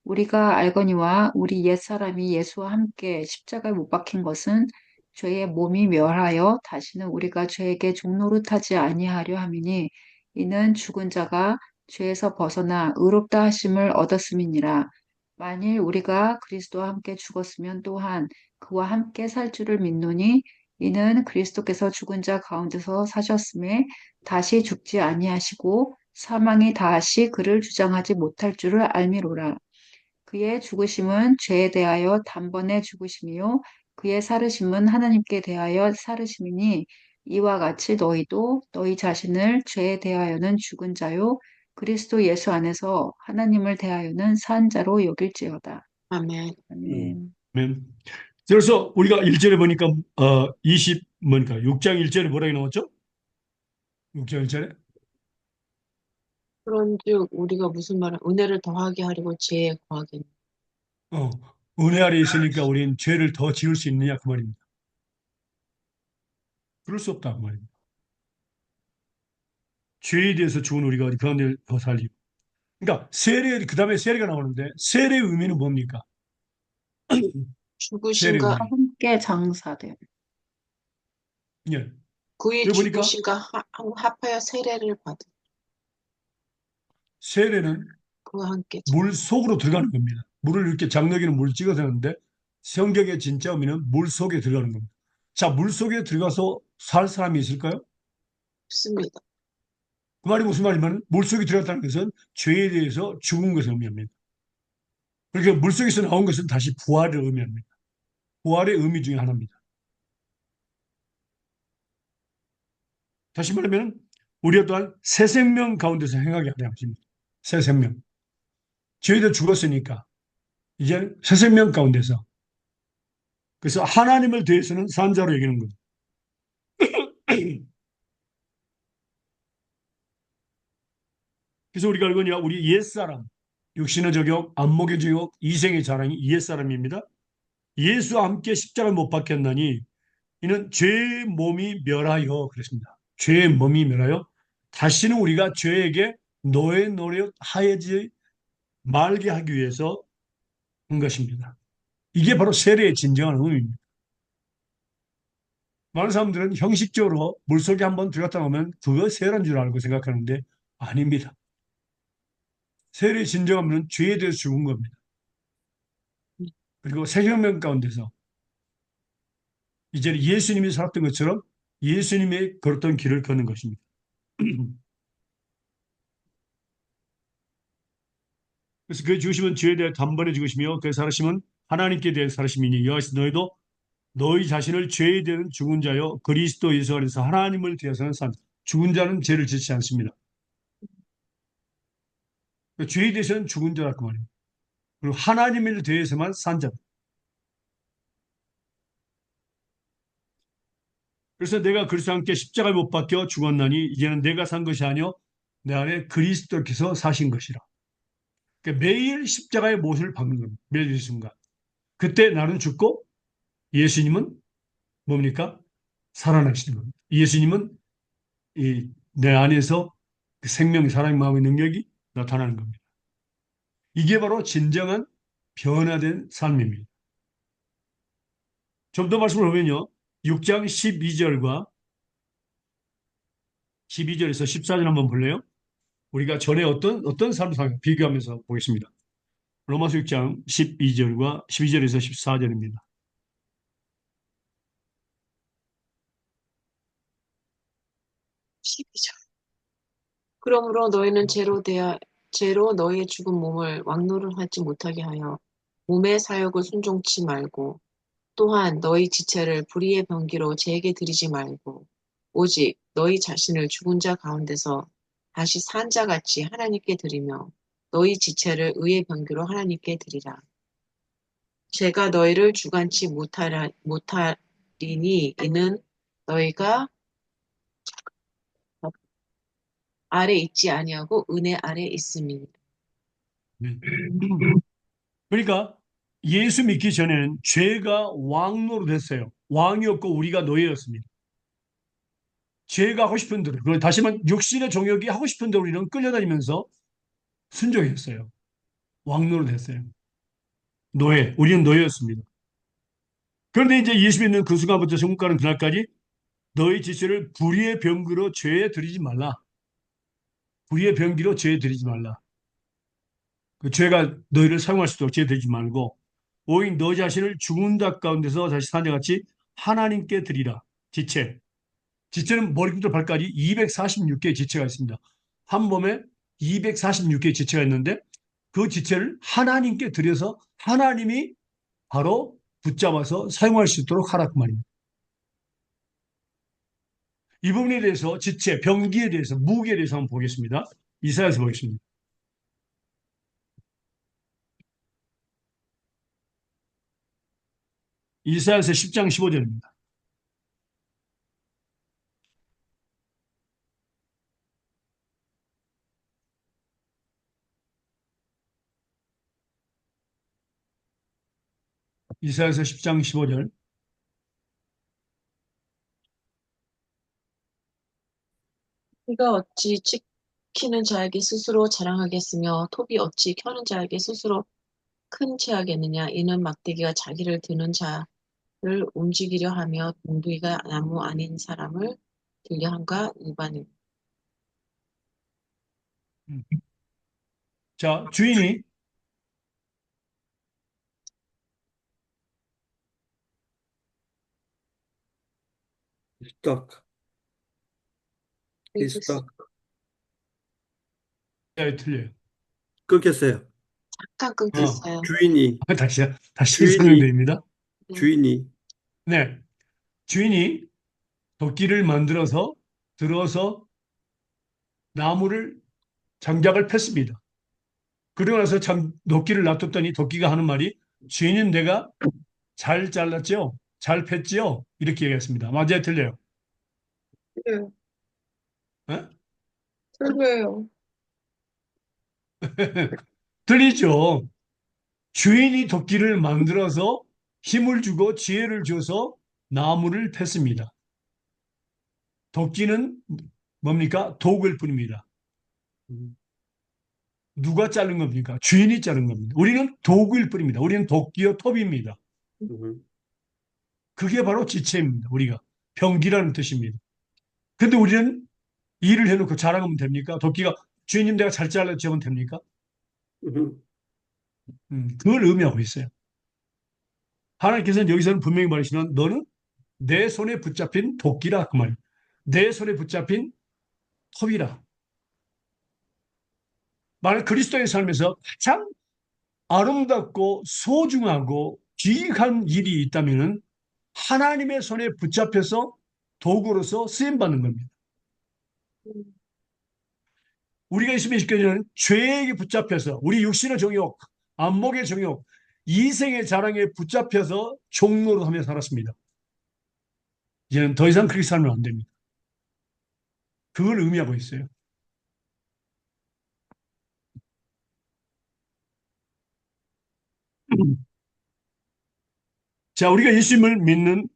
우리가 알거니와 우리 옛사람이 예수와 함께 십자가에 못 박힌 것은 죄의 몸이 멸하여 다시는 우리가 죄에게 종노릇하지 아니하려 함이니 이는 죽은 자가 죄에서 벗어나 의롭다 하심을 얻었음이니라. 만일 우리가 그리스도와 함께 죽었으면 또한 그와 함께 살 줄을 믿노니 이는 그리스도께서 죽은 자 가운데서 사셨음에 다시 죽지 아니하시고 사망이 다시 그를 주장하지 못할 줄을 알미로라. 그의 죽으심은 죄에 대하여 단번에 죽으심이요 그의 살으심은 하나님께 대하여 살으심이니 이와 같이 너희도 너희 자신을 죄에 대하여는 죽은 자요 그리스도 예수 안에서 하나님을 대하여는 산 자로 여길지어다. 아멘. 아멘. 아멘. 그래서 우리가 1절에 보니까 6장 1절에 뭐라고 나왔죠? 6장 1절에 그런즉 우리가 무슨 말을 은혜를 더하게 하려고 죄에 거하겠느냐. 은혜 아래 있으니까 우리는 죄를 더 지을 수 있느냐 그 말입니다. 그럴 수 없다 그 말입니다. 죄에 대해서 죽은 우리가 어디 가운데 더 살리고. 그러니까 그 다음에 세례가 나오는데 세례의 의미는 뭡니까? 세례의 죽으신가 의미. 함께 장사됨. 예. 그의 여기 보니까 죽으신가 합하여 세례를 받은 세례는 그와 함께 물 속으로 들어가는 겁니다. 물을 이렇게 장로기는 물 찍어서 하는데 성경의 진짜 의미는 물 속에 들어가는 겁니다. 자, 물 속에 들어가서 살 사람이 있을까요? 없습니다. 그 말이 무슨 말이냐면 물 속에 들어갔다는 것은 죄에 대해서 죽은 것을 의미합니다. 그러니까 물 속에서 나온 것은 다시 부활을 의미합니다. 부활의 의미 중에 하나입니다. 다시 말하면 우리가 또한 새 생명 가운데서 행하게 하려 하십니다. 새 생명. 죄에도 죽었으니까 이제 새 생명 가운데서 그래서 하나님을 대해서는 산자로 여기는 겁니다. 그래서 우리가 알거니와 우리 옛사람, 육신의 저격, 안목의 저격, 이생의 자랑이 옛사람입니다. 예수와 함께 십자가를 못 박혔나니 이는 죄의 몸이 멸하여 그랬습니다. 죄의 몸이 멸하여 다시는 우리가 죄에게 노예 노릇하지 말게 하기 위해서 한 것입니다. 이게 바로 세례의 진정한 의미입니다. 많은 사람들은 형식적으로 물속에 한번 들어갔다 오면 그거 세례인 줄 알고 생각하는데 아닙니다. 세례의 진정한 의미는 죄에 대해서 죽은 겁니다. 그리고 새혁명 가운데서 이제 예수님이 살았던 것처럼 예수님의 걸었던 길을 걷는 것입니다. 그래서 그 죽으심은 죄에 대해 단번에 죽으시며 그 살으심은 하나님께 대해 살으심이니 여호와께서 너희도 너희 자신을 죄에 대한 죽은 자여 그리스도 예수 안에서 하나님을 대해서는 산 죽은 자는 죄를 짓지 않습니다. 그러니까 죄에 대해서는 죽은 자라고 그 말이에요. 그리고 하나님을 대해서만 산 자. 그래서 내가 그리스도와 함께 십자가에 못 박혀 죽었나니 이제는 내가 산 것이 아니요 내 안에 그리스도께서 사신 것이라. 그러니까 매일 십자가의 못을 박는 겁니다. 매일 순간. 그때 나는 죽고 예수님은 뭡니까? 살아나시는 겁니다. 예수님은 내 안에서 그 생명, 사랑의 마음의 능력이 나타나는 겁니다. 이게 바로 진정한 변화된 삶입니다. 좀 더 말씀을 보면요. 6장 12절과 12절에서 14절 한번 볼래요? 우리가 전에 어떤 삶을 살까 비교하면서 보겠습니다. 로마서 6장 12절과 12절에서 14절입니다. 12절. 그러므로 너희는 죄로 너희의 죽은 몸을 왕노릇하지 못하게 하여 몸의 사욕을 순종치 말고 또한 너희 지체를 불의의 병기로 죄에게 드리지 말고 오직 너희 자신을 죽은 자 가운데서 다시 산 자 같이 하나님께 드리며 너희 지체를 의의 병기로 하나님께 드리라. 죄가 너희를 주관치 못하리니 이는 너희가 아래 있지 아니하고 은혜 아래 있음이니라. 네. 그러니까 예수 믿기 전에는 죄가 왕노로 됐어요. 왕이었고 우리가 노예였습니다. 죄가 하고 싶은 대로, 그리고 다시 말하면 육신의 종욕이 하고 싶은 대로 우리는 끌려다니면서 순종했어요. 왕노로 됐어요. 우리는 노예였습니다. 그런데 이제 예수 믿는 그 순간부터 천국 가는 그날까지 너희 지체를 불의의 병기로 죄에 들이지 말라. 불의의 병기로 죄에 들이지 말라. 그 죄가 너희를 사용할 수 있도록 죄에 들이지 말고 오직 너 자신을 죽은 자 가운데서 다시 사내같이 하나님께 드리라. 지체. 지체는 머리부터 발까지 246개의 지체가 있습니다. 한 몸에 246개의 지체가 있는데 그 지체를 하나님께 드려서 하나님이 바로 붙잡아서 사용할 수 있도록 하라 그 말입니다. 이 부분에 대해서 지체, 병기에 대해서, 무기에 대해서 한번 보겠습니다. 이사야서 보겠습니다. 이사야서 10장 15절입니다. 이사야서 10장 15절. 이가 어찌 찍히는 자에게 스스로 자랑하겠으며 톱이 어찌 켜는 자에게 스스로 큰 체하겠느냐. 이는 막대기가 자기를 드는 자를 움직이려 하며 몽둥이가 나무 아닌 사람을 들려 함과 일반인. 자, 주인이 stuck. He's stuck. 틀려요. 끊겼어요. 잠깐 끊겼어요. 주인이, 다시 주인이, 설명드립니다. 주인이 네, 주인이 도끼를 만들어서 들어서 나무를 장작을 폈습니다. 그러고 나서 도끼를 놔뒀더니 도끼가 하는 말이 주인은 내가 잘 잘랐죠? 잘 폈지요? 이렇게 얘기했습니다. 맞아요, 틀려요? 네, 예? 틀려요. 들리죠? 주인이 도끼를 만들어서 힘을 주고 지혜를 줘서 나무를 팼습니다. 도끼는 뭡니까? 도구일 뿐입니다. 음, 누가 자른 겁니까? 주인이 자른 겁니다. 우리는 도구일 뿐입니다. 우리는 도끼요 톱입니다. 음, 그게 바로 지체입니다. 우리가 병기라는 뜻입니다. 근데 우리는 일을 해놓고 자랑하면 됩니까? 도끼가 주인님 내가 잘 잘랐지 하면 됩니까? 음, 그걸 의미하고 있어요. 하나님께서는 여기서는 분명히 말하시는 너는 내 손에 붙잡힌 도끼라 그 말이에요. 내 손에 붙잡힌 톱이라. 만약 그리스도의 삶에서 가장 아름답고 소중하고 귀한 일이 있다면 하나님의 손에 붙잡혀서 도구로서 쓰임받는 겁니다. 우리가 있으면 시켜주는 죄에게 붙잡혀서 우리 육신의 정욕, 안목의 정욕, 이생의 자랑에 붙잡혀서 종로로 하며 살았습니다. 이제는 더 이상 그렇게 살면 안 됩니다. 그걸 의미하고 있어요. 자, 우리가 예수님을 믿는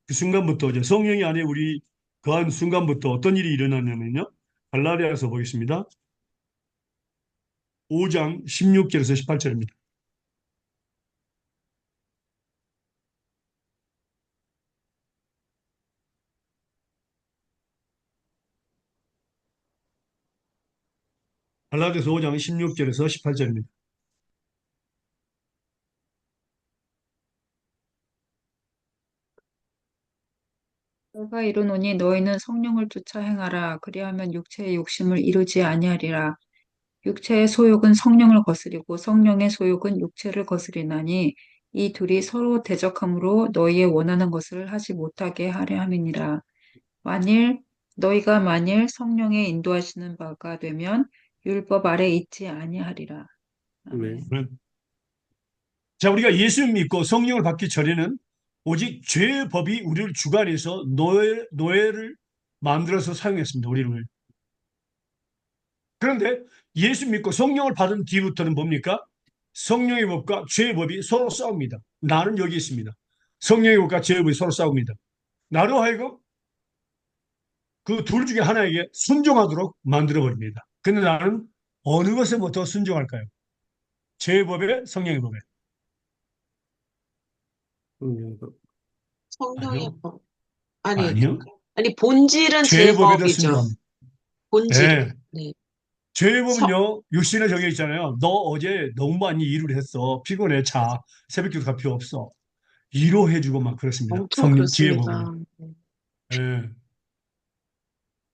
그 순간부터 이제 성령이 안에 우리 거한 순간부터 어떤 일이 일어나냐면요. 갈라디아서 보겠습니다. 5장 16절에서 18절입니다. 갈라디아서 5장 16절에서 18절입니다. 내가 이르노니 너희는 성령을 쫓아 행하라. 그리하면 육체의 욕심을 이루지 아니하리라. 육체의 소욕은 성령을 거스리고 성령의 소욕은 육체를 거스리나니 이 둘이 서로 대적함으로 너희의 원하는 것을 하지 못하게 하려 함이니라. 너희가 만일 성령의 인도하시는 바가 되면 율법 아래 있지 아니하리라. 아멘. 아멘. 자, 우리가 예수 믿고 성령을 받기 전에는 오직 죄의 법이 우리를 주관해서 노예를 만들어서 사용했습니다. 우리를. 그런데 예수 믿고 성령을 받은 뒤부터는 뭡니까? 성령의 법과 죄의 법이 서로 싸웁니다. 나는 여기 있습니다. 성령의 법과 죄의 법이 서로 싸웁니다. 나로 하여금 그 둘 중에 하나에게 순종하도록 만들어버립니다. 근데 나는 어느 것에 더 순종할까요? 죄의 법에 성령의 법에? 음, 성령의 아니요. 법. 아니, 아니요. 아니, 본질은 죄의 법에 더 제법이죠. 순종합니다. 본질은. 네. 네. 죄의 서, 법은요, 육신에 정해 있잖아요. 너 어제 너무 많이 일을 했어. 피곤해. 자. 새벽 기도 갈 필요 없어. 위로해주고 막 그렇습니다. 엄청 죄의 그렇습니다. 법은요. 네. 예.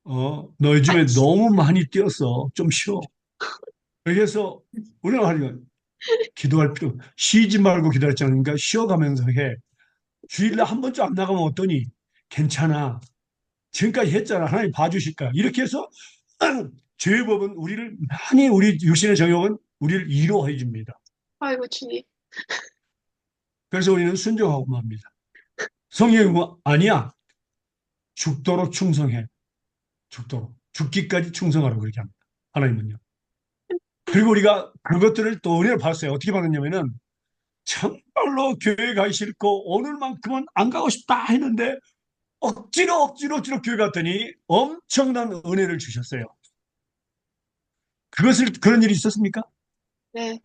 너 아, 요즘에 너무 많이 뛰었어. 좀 쉬어. 그래서 우리가 하니까 기도할 필요, 쉬지 말고 기도하지 않으니까 쉬어가면서 해. 주일날 한 번쯤 안 나가면 어떠니? 괜찮아. 지금까지 했잖아. 하나님 봐주실 거야. 이렇게 해서 죄의 법은 우리를 많이 우리 육신의 정욕은 우리를 위로해 줍니다. 아이고, 주님. 그래서 우리는 순종하고 맙니다. 성령이 뭐 아니야. 죽도록 충성해. 죽도록. 죽기까지 충성하라고 그렇게 합니다. 하나님은요. 그리고 우리가 그것들을 또 은혜를 받았어요. 어떻게 받았냐면은 정말로 교회 가기 싫고 오늘만큼은 안 가고 싶다 했는데 억지로 교회 갔더니 엄청난 은혜를 주셨어요. 그런 일이 있었습니까? 네,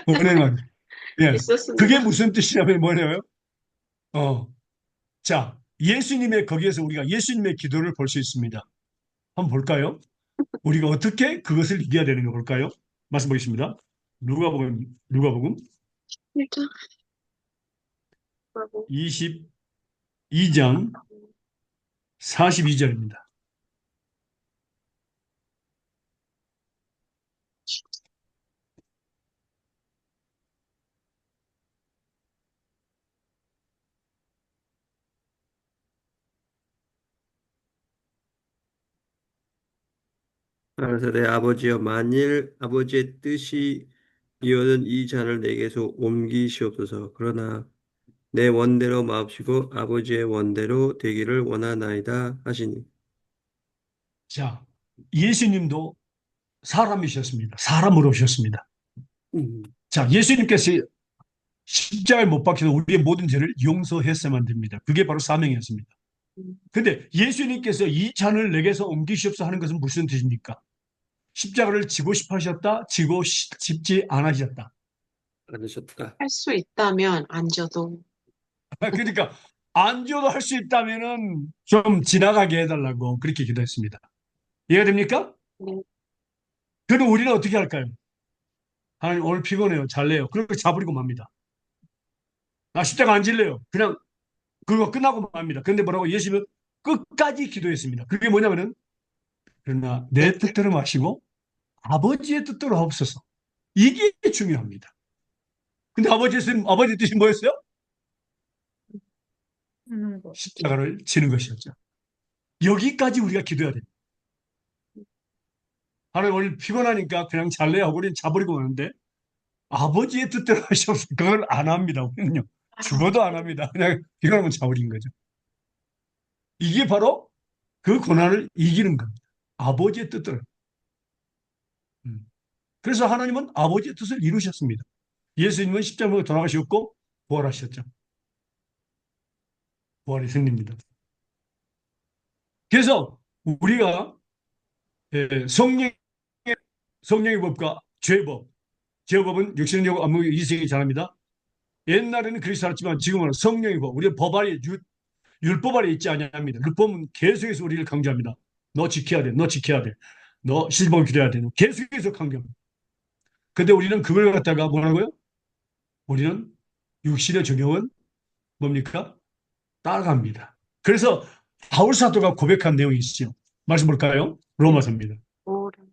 은혜만. 예. 그게 있었습니다. 무슨 뜻이냐면 뭐냐면, 자, 거기에서 우리가 예수님의 기도를 볼 수 있습니다. 한번 볼까요? 우리가 어떻게 그것을 이겨야 되는가 볼까요? 말씀 보겠습니다. 누가복음 일단, 하고. 22장 42절입니다. 알아서 내 아버지여 만일 아버지의 뜻이 이어는 이 잔을 내게서 옮기시옵소서. 그러나 내 원대로 마옵시고 아버지의 원대로 되기를 원하나이다 하시니. 자, 예수님도 사람이셨습니다. 사람으로 오셨습니다. 음, 자, 예수님께서 십자가에 못 박혀서 우리의 모든 죄를 용서했어야만 됩니다. 그게 바로 사명이었습니다. 음, 근데 예수님께서 이 잔을 내게서 옮기시옵소서 하는 것은 무슨 뜻입니까? 십자가를 지고 싶어 하셨다, 싶지 않으셨다. 않으셨다. 할 수 있다면 안 져도. 그러니까 안 줘도 할 수 있다면은 좀 지나가게 해달라고 그렇게 기도했습니다. 이해가 됩니까? 네. 그럼 우리는 어떻게 할까요? 하나님 오늘 피곤해요. 잘래요. 그리고 자버리고 맙니다. 나 십자가 안 질래요. 그냥 그거 끝나고 맙니다. 그런데 뭐라고 예수님은 끝까지 기도했습니다. 그게 뭐냐면은 그러나 내 뜻대로 마시고 아버지의 뜻대로 하옵소서. 이게 중요합니다. 근데 아버지 뜻이 뭐였어요? 하는 것. 십자가를 지는 것이었죠. 여기까지 우리가 기도해야 됩니다. 하나님 오늘 피곤하니까 그냥 잘래 하고 우리는 자버리고 마는데 아버지의 뜻대로 하시옵소서. 그걸 안 합니다. 우리는요. 죽어도 안 합니다. 그냥 피곤하면 자버린 거죠. 이게 바로 그 고난을 이기는 겁니다. 아버지의 뜻대로. 음. 그래서 하나님은 아버지의 뜻을 이루셨습니다. 예수님은 십자가에 돌아가셨고 부활하셨죠. 부활의 승리입니다. 그래서 우리가 성령의 법과 죄의 법, 죄의 법은 육신의 여고 안무 이생이 잘합니다. 옛날에는 그렇게 살았지만 지금은 성령의 법, 우리의 법 아래 율법 아래 있지 아니합니다. 율법은 계속해서 우리를 강조합니다. 너 지켜야 돼, 너 지켜야 돼, 너 실범 기도해야 돼. 계속해서 강조합니다. 근데 우리는 그걸 갖다가 뭐라고요? 우리는 육신의 적용은 뭡니까? 따라갑니다. 그래서 바울 사도가 고백한 내용이 있죠. 말씀 볼까요? 네. 로마서입니다. 오라.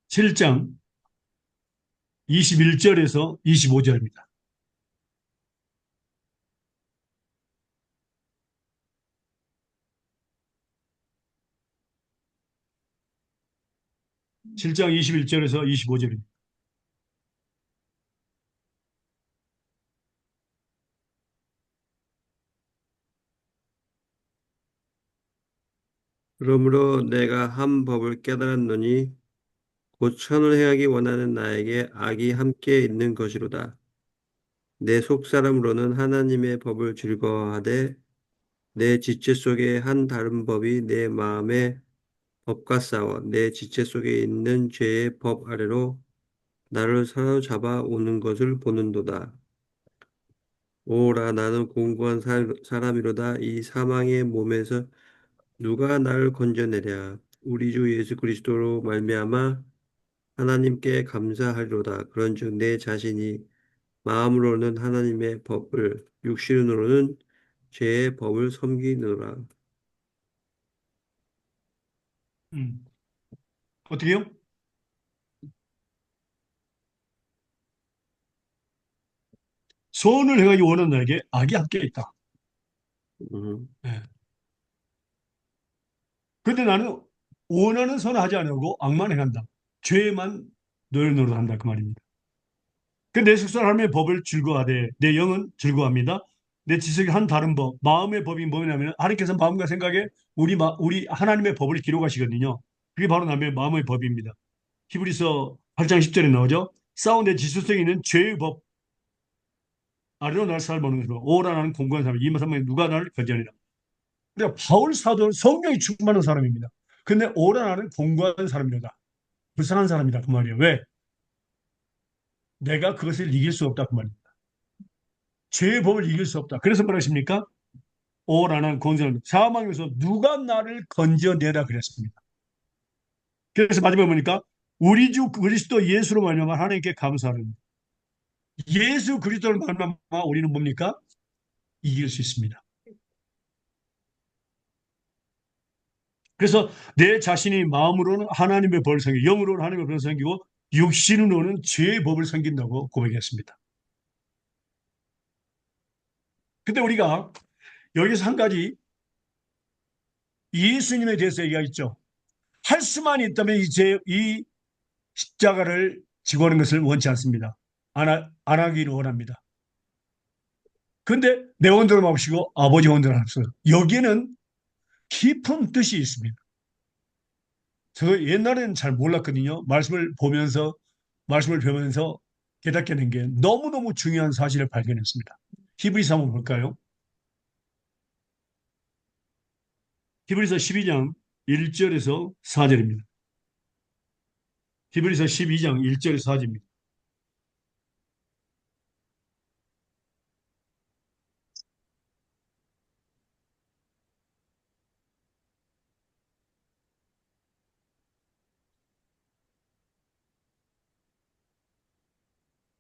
7장 21절에서 25절입니다. 7장 21절에서 25절입니다. 그러므로 내가 한 법을 깨달았노니 곧 선을 행하기 원하는 나에게 악이 함께 있는 것이로다. 내 속사람으로는 하나님의 법을 즐거워하되 내 지체 속에 한 다른 법이 내 마음의 법과 싸워 내 지체 속에 있는 죄의 법 아래로 나를 사로잡아 오는 것을 보는도다. 오라 나는 공고한 사람이로다. 이 사망의 몸에서 누가 나를 건져내랴. 우리 주 예수 그리스도로 말미암아 하나님께 감사하리로다. 그런즉 내 자신이 마음으로는 하나님의 법을 육신으로는 죄의 법을 섬기노라. 음. 어떻게요? 선을 행하기 원하는 나에게 악이 함께 있다. 음, 예. 근데 나는 원하는 선을 하지 않고 악만 행한다. 죄만 노릇노릇한다 그 말입니다. 내 속살 하나님의 법을 즐거워하되 내 영은 즐거워합니다. 내 지식이 한 다른 법, 마음의 법이 뭐냐면 하나님께서 마음과 생각에 우리 하나님의 법을 기록하시거든요. 그게 바로 남의 마음의 법입니다. 히브리서 8장 10절에 나오죠. 싸운 내 지수성에 있는 죄의 법 아래로 날 살보는 것으로 오라 나는 공고한 사람 이 사람에 누가 나를 건져내라. 그러니까 바울 사도는 성령이 충만한 사람입니다. 근데 오라 나는 공고한 사람이다. 불쌍한 사람이다 그 말이에요. 왜? 내가 그것을 이길 수 없다 그 말입니다. 죄의 법을 이길 수 없다. 그래서 뭐라 하십니까? 오라는 권세는 사망에서 누가 나를 건져내라 그랬습니다. 그래서 마지막에 보니까 우리 주 그리스도 예수로 말미암아 하나님께 감사하는 예수 그리스도를 말미암아 우리는 뭡니까? 이길 수 있습니다. 그래서 내 자신이 마음으로는 하나님의 법을 섬기고 영으로는 하나님의 법을 섬기고 육신으로는 죄의 법을 섬긴다고 고백했습니다. 근데 우리가 여기서 한 가지 예수님에 대해서 얘기하겠죠. 할 수만 있다면 이 십자가를 지고 하는 것을 원치 않습니다. 안 하기를 원합니다. 근데 내 원대로 마시고 아버지 원대로 하소서. 여기에는 깊은 뜻이 있습니다. 저 옛날에는 잘 몰랐거든요. 말씀을 배우면서 깨닫게 된 게 너무너무 중요한 사실을 발견했습니다. 히브리서 한번 볼까요? 히브리서 12장 1절에서 4절입니다. 히브리서 12장 1절에서 4절입니다.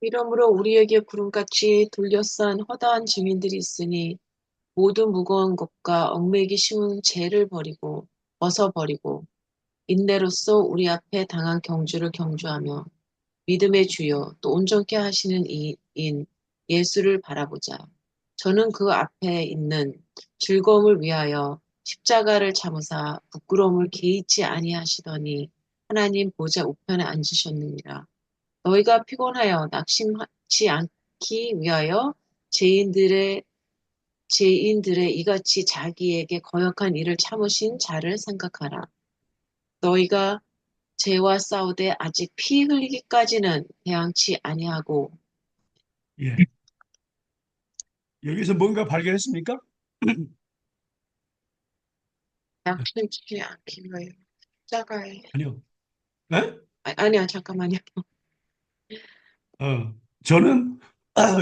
이러므로 우리에게 구름같이 둘러싼 허다한 증인들이 있으니 모든 무거운 것과 얽매이기 쉬운 죄를 벗어버리고 인내로써 우리 앞에 당한 경주를 경주하며 믿음의 주요 또 온전케 하시는 이인 예수를 바라보자. 저는 그 앞에 있는 즐거움을 위하여 십자가를 참으사 부끄러움을 개의치 아니하시더니 하나님 보좌 우편에 앉으셨느니라. 너희가 피곤하여 낙심치 않기 위하여 죄인들의 이같이 자기에게 거역한 일을 참으신 자를 생각하라. 너희가 죄와 싸우되 아직 피 흘리기까지는 대항치 아니하고 예. 여기서 뭔가 발견했습니까? 낙심치 않기 위하여 십자가에 아니요. 네? 아니야 잠깐만요. 저는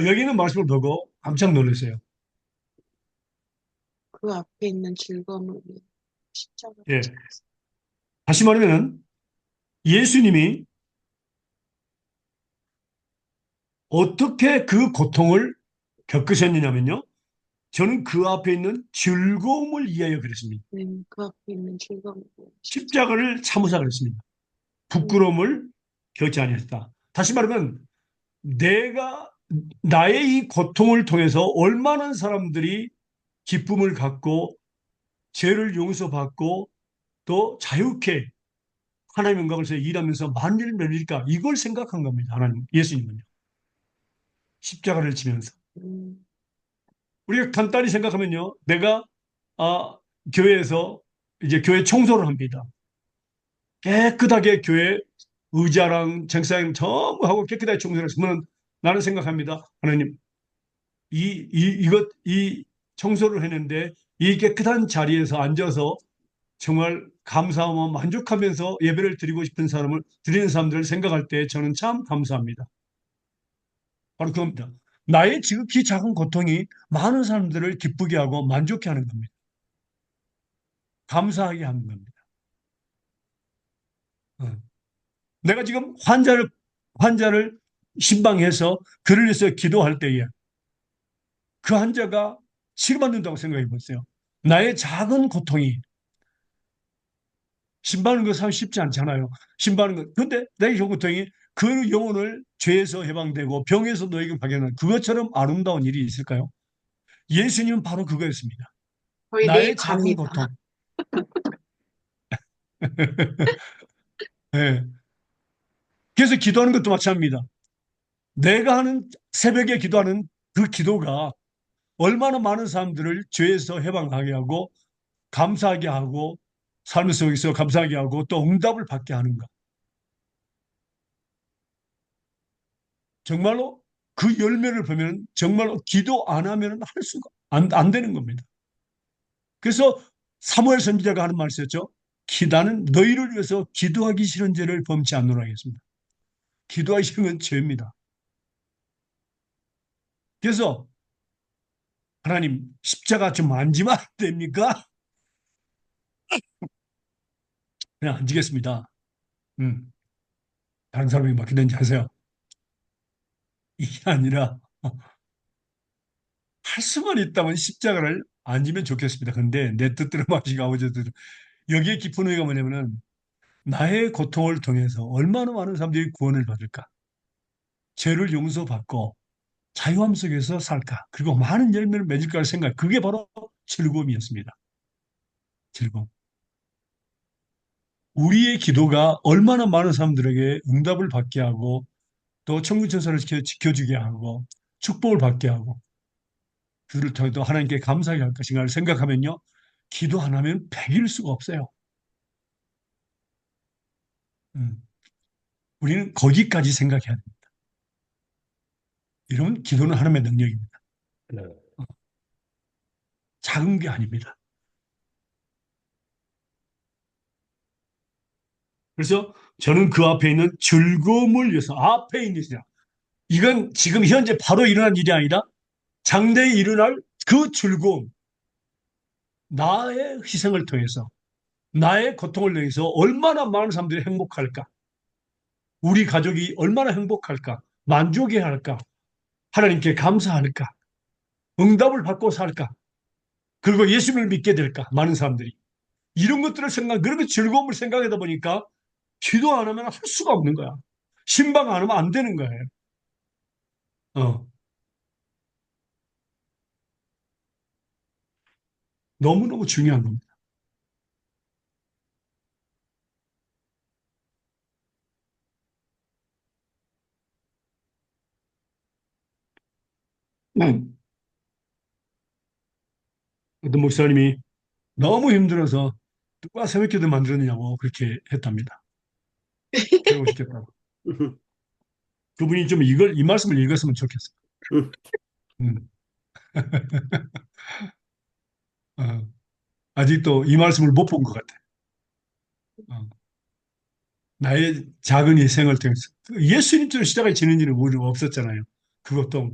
여기 있는 말씀을 보고 깜짝 놀랐어요. 그 앞에 있는 즐거움을 위해 십자가를 예. 참으사. 다시 말하면 예수님이 어떻게 그 고통을 겪으셨느냐면요. 저는 그 앞에 있는 즐거움을 위하여 그랬습니다. 그 앞에 있는 즐거움을 위해 십자가. 십자가를 참으사 그랬습니다. 음, 부끄러움을 겪지 아니했다. 다시 말하면 내가 나의 이 고통을 통해서 얼마나 사람들이 기쁨을 갖고 죄를 용서받고 또 자유케 하나님의 영광을 위해서 일하면서 만일을 누릴까 이걸 생각한 겁니다. 하나님 예수님은요. 십자가를 지면서 음, 우리가 간단히 생각하면요. 내가 아, 교회에서 이제 교회 청소를 합니다. 깨끗하게 교회 의자랑 책상 전부 하고 깨끗하게 청소를 했으면 나는 생각합니다. 하나님 이 청소를 했는데 이 깨끗한 자리에서 앉아서 정말 감사하며 만족하면서 예배를 드리고 싶은 드리는 사람들을 생각할 때 저는 참 감사합니다. 바로 그겁니다. 나의 지극히 작은 고통이 많은 사람들을 기쁘게 하고 만족해 하는 겁니다. 감사하게 하는 겁니다. 어. 내가 지금 환자를 신방해서 그를 위해서 기도할 때에 그 환자가 치료받는다고 생각해 보세요. 나의 작은 고통이 신바는 거 참 쉽지 않잖아요. 신바는 거. 근데 내 고통이 그 영혼을 죄에서 해방되고 병에서 너에게 발견하는 그것처럼 아름다운 일이 있을까요? 예수님은 바로 그거였습니다. 저희 내일 나의 작은 갑니다. 고통. 네. 그래서 기도하는 것도 마찬가지입니다. 내가 하는 새벽에 기도하는 그 기도가 얼마나 많은 사람들을 죄에서 해방하게 하고 감사하게 하고 삶 속에서 감사하게 하고 또 응답을 받게 하는가. 정말로 그 열매를 보면 정말로 기도 안 하면 할 수가 안 되는 겁니다. 그래서 사무엘 선지자가 하는 말이 있었죠. 나는 너희를 위해서 기도하기 싫은 죄를 범치 않노라 하겠습니다. 기도하기 싫은 건 죄입니다. 그래서 하나님 십자가 좀 앉으면 안 됩니까? 그냥 앉겠습니다. 다른 사람이 맡기든지 하세요. 이게 아니라 할 수만 있다면 십자가를 앉으면 좋겠습니다. 근데 내 뜻대로 마시고 아버지 뜻대로 여기에 깊은 의미가 뭐냐면은 나의 고통을 통해서 얼마나 많은 사람들이 구원을 받을까? 죄를 용서받고 자유함 속에서 살까? 그리고 많은 열매를 맺을까 생각. 그게 바로 즐거움이었습니다. 즐거움. 우리의 기도가 얼마나 많은 사람들에게 응답을 받게 하고 또 천국천사를 지켜주게 하고 축복을 받게 하고 그를 통해 또 하나님께 감사하게 할 것인가를 생각하면요. 기도 안 하면 100일 수가 없어요. 음, 우리는 거기까지 생각해야 돼. 이런 기도는 하나님의 능력입니다. 네. 작은 게 아닙니다. 그래서 저는 그 앞에 있는 즐거움을 위해서 앞에 있는 자, 이건 지금 현재 바로 일어난 일이 아니라 장래에 일어날 그 즐거움, 나의 희생을 통해서 나의 고통을 통해서 얼마나 많은 사람들이 행복할까? 우리 가족이 얼마나 행복할까? 만족해 할까? 하나님께 감사할까? 응답을 받고 살까? 그리고 예수님을 믿게 될까? 많은 사람들이. 이런 것들을 그렇게 즐거움을 생각하다 보니까 기도 안 하면 할 수가 없는 거야. 신방 안 하면 안 되는 거예요. 어, 너무너무 중요한 겁니다. 어떤 목사님이 너무 힘들어서 누가 새벽기도 만들었냐고 그렇게 했답니다. 배우고 싶겠다고. 그분이 좀 이 말씀을 읽었으면 좋겠어요. 음, 어, 아직도 이 말씀을 못 본 것 같아. 어, 나의 작은 희생을 통해서. 예수님처럼 십자가에 지는 일은 우리 없었잖아요. 그것도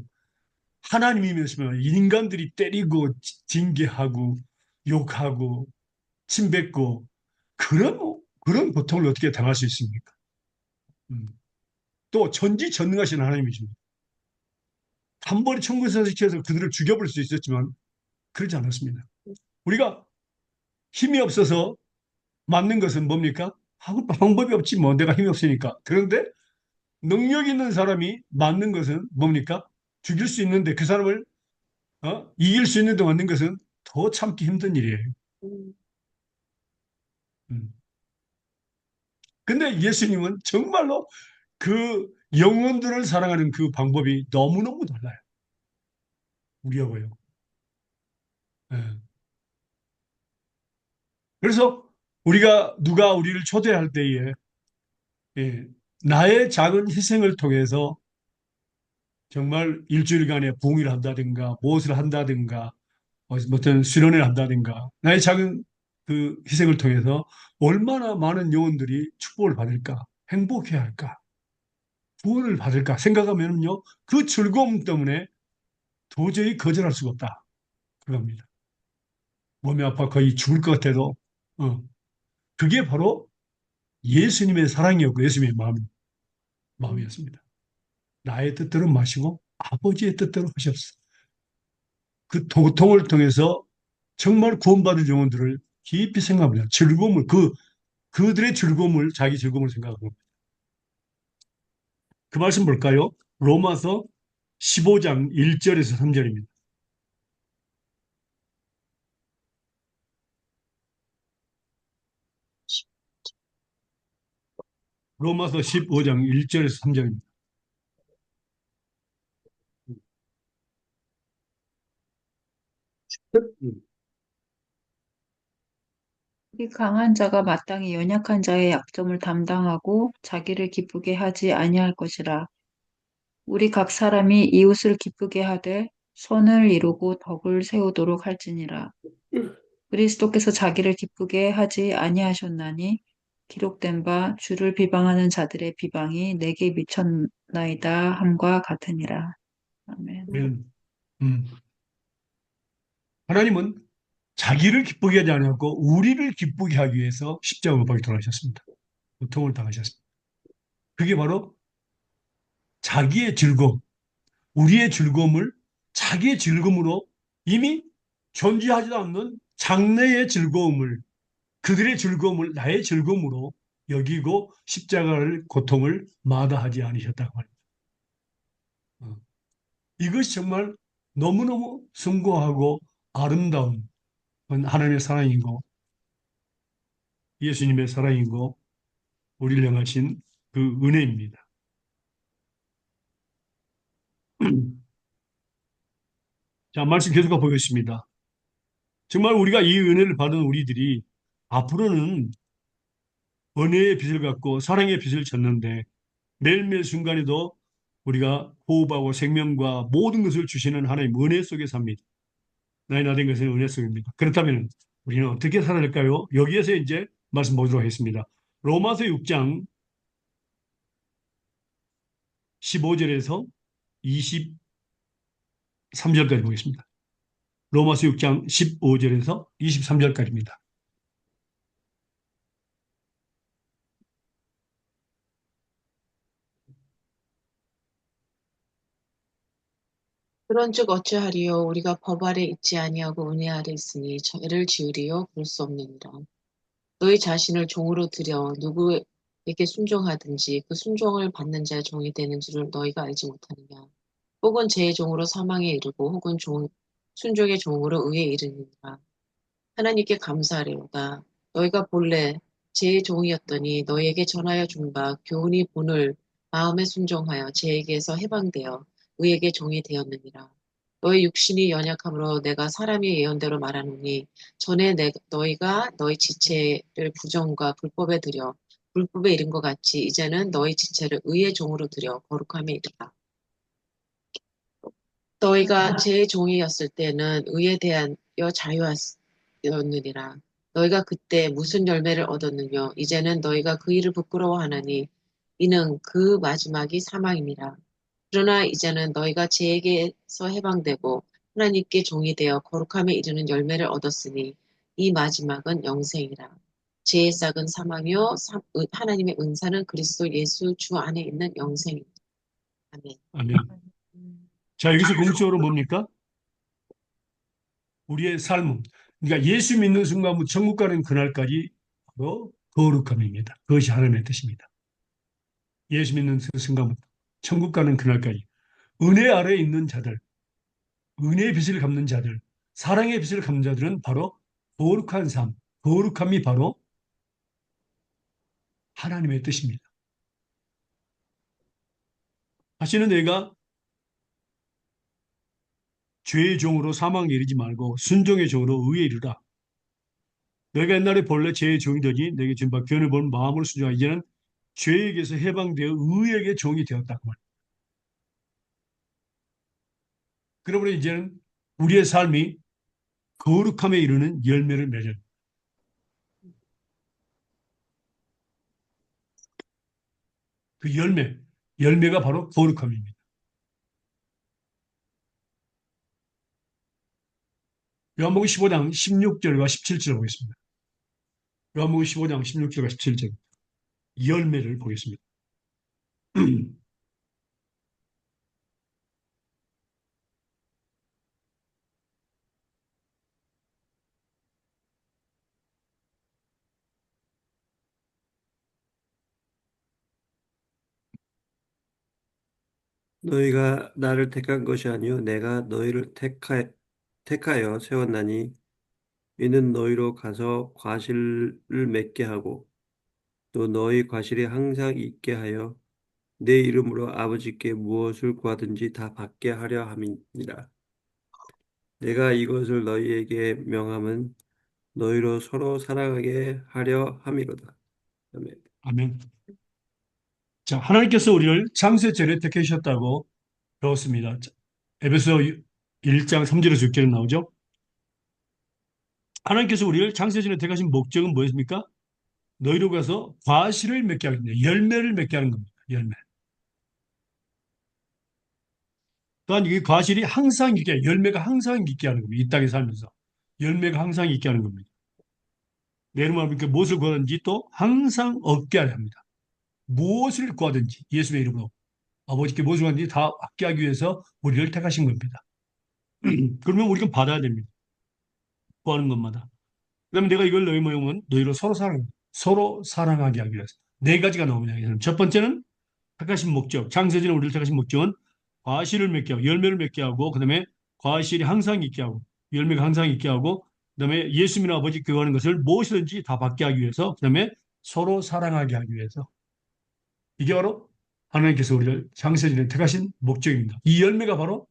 하나님이면 인간들이 때리고 징계하고 욕하고 침뱉고 그런 고통을 어떻게 당할 수 있습니까? 음. 또 전지전능하신 하나님이십니다. 한 번에 천국에서 시켜서 그들을 죽여버릴 수 있었지만 그러지 않았습니다. 우리가 힘이 없어서 맞는 것은 뭡니까? 하고 방법이 없지 뭐 내가 힘이 없으니까. 그런데 능력 있는 사람이 맞는 것은 뭡니까? 죽일 수 있는데 그 사람을 이길 수 있는데 맞는 것은 더 참기 힘든 일이에요. 음, 음. 근데 예수님은 정말로 그 영혼들을 사랑하는 그 방법이 너무너무 달라요. 우리하고요. 예. 그래서 누가 우리를 초대할 때에 예, 나의 작은 희생을 통해서 정말 일주일간의 부흥을 한다든가 무엇을 한다든가 어떤 수련을 한다든가 나의 작은 그 희생을 통해서 얼마나 많은 영혼들이 축복을 받을까 행복해 할까 구원을 받을까 생각하면요 그 즐거움 때문에 도저히 거절할 수가 없다 그겁니다. 몸이 아파 거의 죽을 것 같아도 어, 그게 바로 예수님의 사랑이었고 예수님의 마음이었습니다. 나의 뜻대로 마시고 아버지의 뜻대로 하셨어. 그 고통을 통해서 정말 구원받은 영혼들을 깊이 생각합니다. 그들의 즐거움을, 자기 즐거움을 생각하고. 그 말씀 볼까요? 로마서 15장 1절에서 3절입니다. 로마서 15장 1절에서 3절입니다. 이 강한 자가 마땅히 연약한 자의 약점을 담당하고 자기를 기쁘게 하지 아니할 것이라. 우리 각 사람이 이웃을 기쁘게 하되 선을 이루고 덕을 세우도록 할지니라. 그리스도께서 자기를 기쁘게 하지 아니하셨나니 기록된 바 주를 비방하는 자들의 비방이 내게 미쳤나이다 함과 같으니라. 아멘. 음, 하나님은 자기를 기쁘게 하지 않았고 우리를 기쁘게 하기 위해서 십자가 못 박에 돌아가셨습니다. 고통을 당하셨습니다. 그게 바로 자기의 즐거움, 우리의 즐거움을 자기의 즐거움으로 이미 존재하지도 않는 장래의 즐거움을 그들의 즐거움을 나의 즐거움으로 여기고 십자가를 고통을 마다하지 않으셨다고 말입니다. 어. 이것이 정말 너무너무 숭고하고 아름다운 하나님의 사랑이고 예수님의 사랑이고 우리를 향하신 그 은혜입니다. 자, 말씀 계속해 보겠습니다. 정말 우리가 이 은혜를 받은 우리들이 앞으로는 은혜의 빚을 갖고 사랑의 빚을 졌는데 매일매일 순간에도 우리가 호흡하고 생명과 모든 것을 주시는 하나님 은혜 속에 삽니다. 나이 나 된 것은 은혜 속입니다. 그렇다면 우리는 어떻게 살아야 할까요? 여기에서 이제 말씀 보도록 하겠습니다. 로마서 6장 15절에서 23절까지 보겠습니다. 로마서 6장 15절에서 23절까지입니다. 그런즉 어찌하리요 우리가 법 아래 있지 아니하고 은혜 아래 있으니 죄를 지으리요 그럴 수 없느니라. 너희 자신을 종으로 들여 누구에게 순종하든지 그 순종을 받는 자의 종이 되는 줄을 너희가 알지 못하느냐. 혹은 죄의 종으로 사망에 이르고 혹은 순종의 종으로 의에 이르느니라. 하나님께 감사하리로다. 너희가 본래 죄의 종이었더니 너희에게 전하여 준 바 교훈이 본을 마음에 순종하여 죄에게서 해방되어 의에게 종이 되었느니라. 너희 육신이 연약함으로 내가 사람의 예언대로 말하노니 전에 너희가 너희 지체를 부정과 불법에 들여 불법에 이른 것 같이 이제는 너희 지체를 의의 종으로 들여 거룩함에 이르라. 너희가 제 종이었을 때는 의에 대하여 자유하였느니라. 너희가 그때 무슨 열매를 얻었느냐? 이제는 너희가 그 일을 부끄러워하나니 이는 그 마지막이 사망임이라. 그러나 이제는 너희가 죄에게서 해방되고 하나님께 종이 되어 거룩함에 이르는 열매를 얻었으니 이 마지막은 영생이라. 죄의 싹은 사망이요 하나님의 은사는 그리스도 예수 주 안에 있는 영생이라. 아멘. 아멘. 자, 여기서 궁극적으로 뭡니까? 우리의 삶은, 그러니까 예수 믿는 순간부터 천국 가는 그날까지 바로 거룩함입니다. 그것이 하나님의 뜻입니다. 예수 믿는 순간부터 천국 가는 그날까지 은혜 아래에 있는 자들, 은혜의 빚을 갚는 자들, 사랑의 빚을 갚는 자들은 바로 거룩한 삶, 거룩함이 바로 하나님의 뜻입니다. 다시는 내가 죄의 종으로 사망에 이르지 말고 순종의 종으로 의에 이르라. 너희가 옛날에 본래 죄의 종이더니 내게 준 바 교훈을 본 마음으로 순종하 이제는 죄에게서 해방되어 의에게 종이 되었다고 말합니다. 그러므로 이제는 우리의 삶이 거룩함에 이르는 열매를 맺어요. 그 열매가 바로 거룩함입니다. 요한복음 15장 16절과 17절을 보겠습니다. 요한복음 15장 16절과 17절 열매를 보겠습니다. 너희가 나를 택한 것이 아니요 내가 너희를 택하여 세웠나니 이는 너희로 가서 과실을 맺게 하고 또 너희 과실이 항상 있게 하여 내 이름으로 아버지께 무엇을 구하든지 다 받게 하려 함이니라. 내가 이것을 너희에게 명함은 너희로 서로 사랑하게 하려 함이로다. 아멘. 아멘. 자, 하나님께서 우리를 창세 전에 택하셨다고 배웠습니다. 자, 에베소 1장 3절에서 6절에 나오죠. 하나님께서 우리를 창세 전에 택하신 목적은 뭐였습니까? 너희로 가서 과실을 맺게 하겠네. 열매를 맺게 하는 겁니다. 열매. 또한 이 과실이 항상 있게, 열매가 항상 있게 하는 겁니다. 이 땅에 살면서. 열매가 항상 있게 하는 겁니다. 내 이름으로 하나님께 무엇을 구하든지 또 항상 얻게 하려 합니다. 무엇을 구하든지 예수의 이름으로 아버지께 무엇을 구하든지 다 받게 하기 위해서 우리를 택하신 겁니다. 그러면 우리가 받아야 됩니다. 구하는 것마다. 그다음에 내가 이걸 너희 모형은 너희로 서로 사랑하게 하기 위해서. 네 가지가 나오냐. 첫 번째는 택하신 목적, 창세전에 우리를 택하신 목적은 과실을 맺게 하고 열매를 맺게 하고 그다음에 과실이 항상 있게 하고 열매가 항상 있게 하고 그다음에 예수 믿는 아버지 교회하는 것을 무엇이든지 다 받게 하기 위해서 그다음에 서로 사랑하게 하기 위해서 이게 바로 하나님께서 우리를 창세전에 택하신 목적입니다. 이 열매가 바로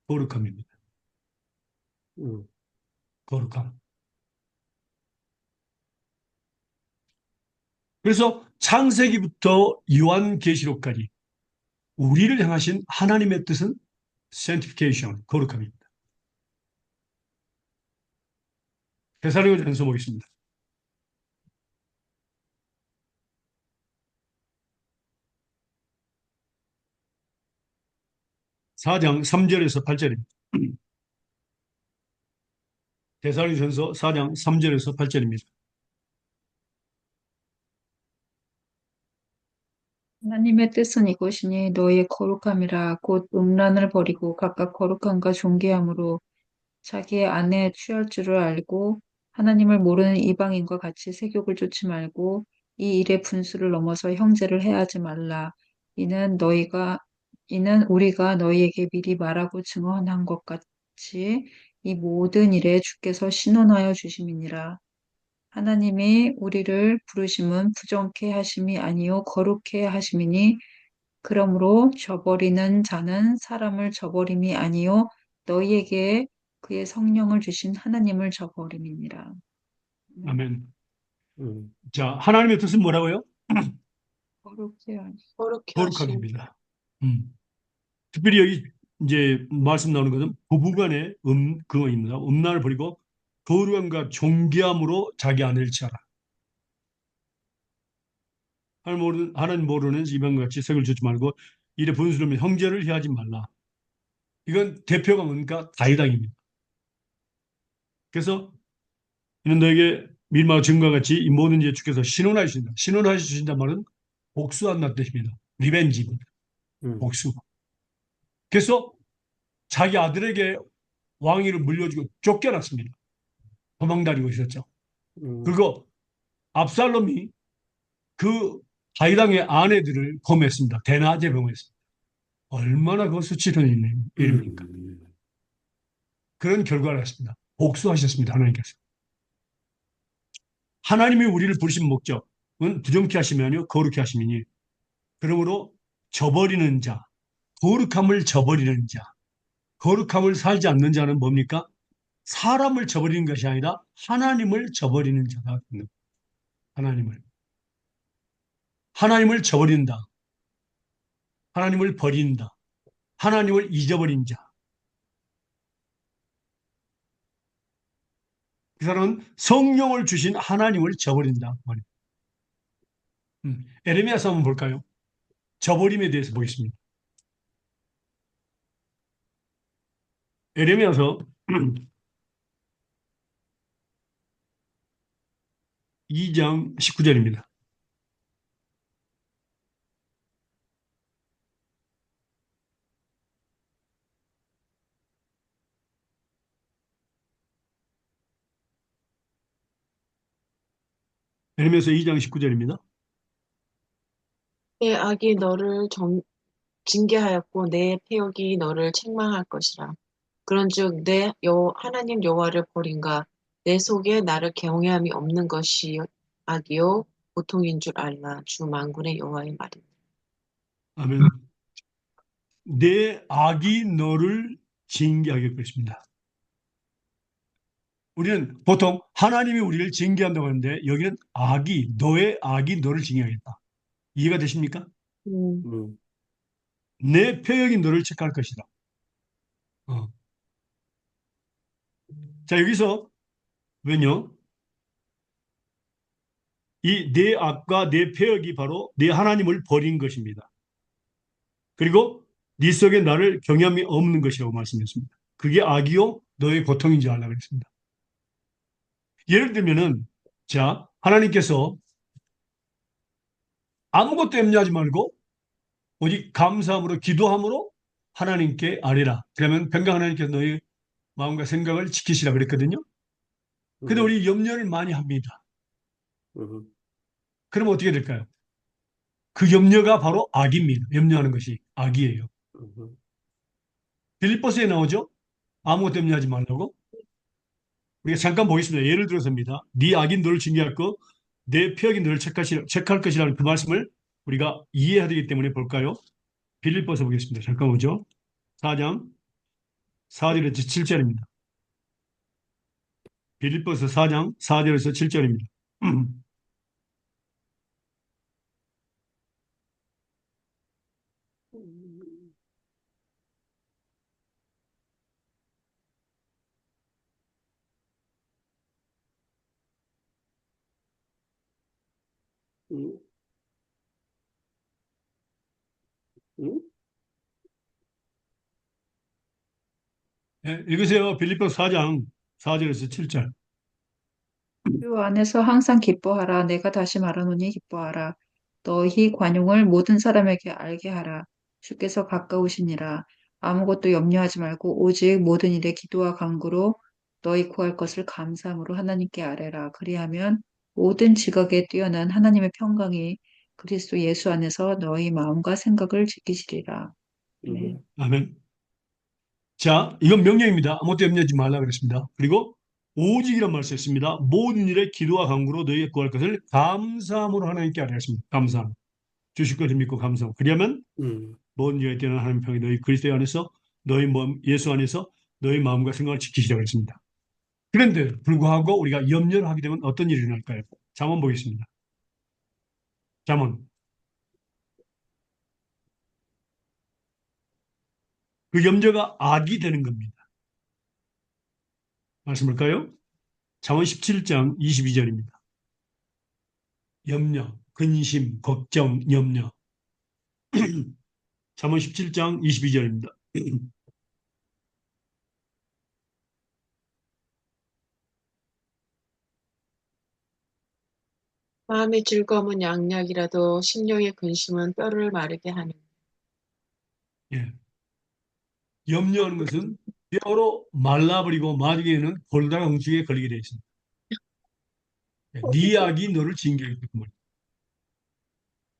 거룩함입니다. 음. 거룩함. 그래서 창세기부터 요한계시록까지 우리를 향하신 하나님의 뜻은 sanctification, 거룩함입니다. 데살로니가전서 보겠습니다. 4장 3절에서 8절입니다. 데살로니가전서 4장 3절에서 8절입니다. 하나님의 뜻은 이것이니 너희의 거룩함이라 곧 음란을 버리고 각각 거룩함과 존귀함으로 자기의 아내에 취할 줄을 알고 하나님을 모르는 이방인과 같이 세욕을 쫓지 말고 이 일의 분수를 넘어서 형제를 해하지 말라. 이는 우리가 너희에게 미리 말하고 증언한 것 같이 이 모든 일에 주께서 신원하여 주심이니라. 하나님이 우리를 부르심은 부정케 하심이 아니요 거룩케 하심이니 그러므로 저버리는 자는 사람을 저버림이 아니요 너희에게 그의 성령을 주신 하나님을 저버림이니라. 아멘. 음, 자, 하나님의 뜻은 뭐라고요? 거룩케 하심. 그렇게 하심. 거룩함입니다. 특별히 여기 이제 말씀 나오는 것은 부부간의 그거입니다. 음란을 버리고 거룩함과 존귀함으로 자기 아내를 취하라. 하나님 모르는 이방과 같이 색을 주지 말고 이래 분수르면 형제를 해하지 말라. 이건 대표가 뭡니까? 다이당입니다. 그래서 이는 너에게 밀마와 증과 같이 이 모든 일에 주께서 신원하여 주신다. 신원하여 주신다 말은 복수한다는 뜻입니다. 리벤지입니다. 음, 복수. 그래서 자기 아들에게 왕위를 물려주고 쫓겨났습니다. 도망다니고 있었죠. 음, 그리고 압살롬이 그 다윗왕의 아내들을 범했습니다. 대낮에 범했습니다. 얼마나 그 수치스러운 일입니까? 음, 그런 결과를 했습니다. 복수하셨습니다. 하나님께서. 하나님이 우리를 부르신 목적은 부정케 하심이 아니요 거룩케 하심이니 그러므로 저버리는 자, 거룩함을 저버리는 자, 거룩함을 살지 않는 자는 뭡니까? 사람을 저버리는 것이 아니라 하나님을 저버리는 자다. 하나님을. 하나님을 저버린다. 하나님을 버린다. 하나님을 잊어버린 자. 그 사람은 성령을 주신 하나님을 저버린다. 에레미야서 한번 볼까요? 저버림에 대해서 보겠습니다. 에레미야서 2장 19절입니다. 에레미야서 2장 19절입니다. 내 악이 너를 징계하였고 내 패역이 너를 책망할 것이라. 그런즉 내 하나님 여호와를 버린가 내 속에 나를 경외함이 없는 것이 악이요 고통인 줄 알라. 주 만군의 여호와의 말이니. 아멘. 내 악이 너를 징계하게 것입니다. 우리는 보통 하나님이 우리를 징계한다고 하는데 여기는 너의 악이 너를 징계하겠다. 이해가 되십니까? 음, 음, 내 표역이 너를 책할 것이다. 어. 자, 여기서 왜요? 이 내 악과 내 폐역이 바로 내 하나님을 버린 것입니다. 그리고 네 속에 나를 경외함이 없는 것이라고 말씀했습니다. 그게 악이요 너의 고통인지 알라 그랬습니다. 예를 들면은 자 하나님께서 아무것도 염려하지 말고 오직 감사함으로 기도함으로 하나님께 아뢰라. 그러면 평강 하나님께서 너의 마음과 생각을 지키시라 그랬거든요. 근데 음, 우리 염려를 많이 합니다. 음, 그럼 어떻게 될까요? 그 염려가 바로 악입니다. 염려하는 것이 악이에요. 음, 빌립보서에 나오죠? 아무것도 염려하지 말라고. 우리가 잠깐 보겠습니다. 예를 들어서입니다. 네 악이 너를 징계할 거, 내 표적이 너를 책할 것이라는 그 말씀을 우리가 이해해야 되기 때문에 볼까요? 빌립보서 보겠습니다. 잠깐 보죠. 4장 4절에서 7절입니다. 빌립보서 4장 4절에서 7절입니다. 응? 응? 예, 읽으세요. 빌립보 4장 4절에서 7절. 주 안에서 항상 기뻐하라. 내가 다시 말하노니 기뻐하라. 너희 관용을 모든 사람에게 알게 하라. 주께서 가까우시니라. 아무것도 염려하지 말고 오직 모든 일에 기도와 간구로 너희 구할 것을 감사함으로 하나님께 아뢰라. 그리하면 모든 지각에 뛰어난 하나님의 평강이 그리스도 예수 안에서 너희 마음과 생각을 지키시리라. 네. 응. 아멘. 자, 이건 명령입니다. 아무것도 염려하지 말라 그랬습니다. 그리고 오직이란 말을 썼습니다. 모든 일에 기도와 간구로 너희의 구할 것을 감사함으로 하나님께 아뢰었습니다. 감사함. 주실 것을 믿고 감사함. 그리하면 응. 모든 일에 뛰어난 하나님의 평이 너희 그리스도 안에서 너희 몸 예수 안에서 너희 마음과 생각을 지키시라고 그랬습니다. 그런데 불구하고 우리가 염려를 하게 되면 어떤 일이 일어날까요? 잠언 보겠습니다. 잠언. 그 염려가 악이 되는 겁니다. 말씀 볼까요? 잠언 17장 22절입니다. 염려, 근심, 걱정, 염려. 잠언 17장 22절입니다. 마음의 즐거움은 양약이라도 심령의 근심은 뼈를 마르게 하니. 예. 염려하는 것은 뼈로 말라버리고 나중에는 골다공증에 걸리게 되어 있습니다. 예. 네 악이 너를 징계하기 때문에.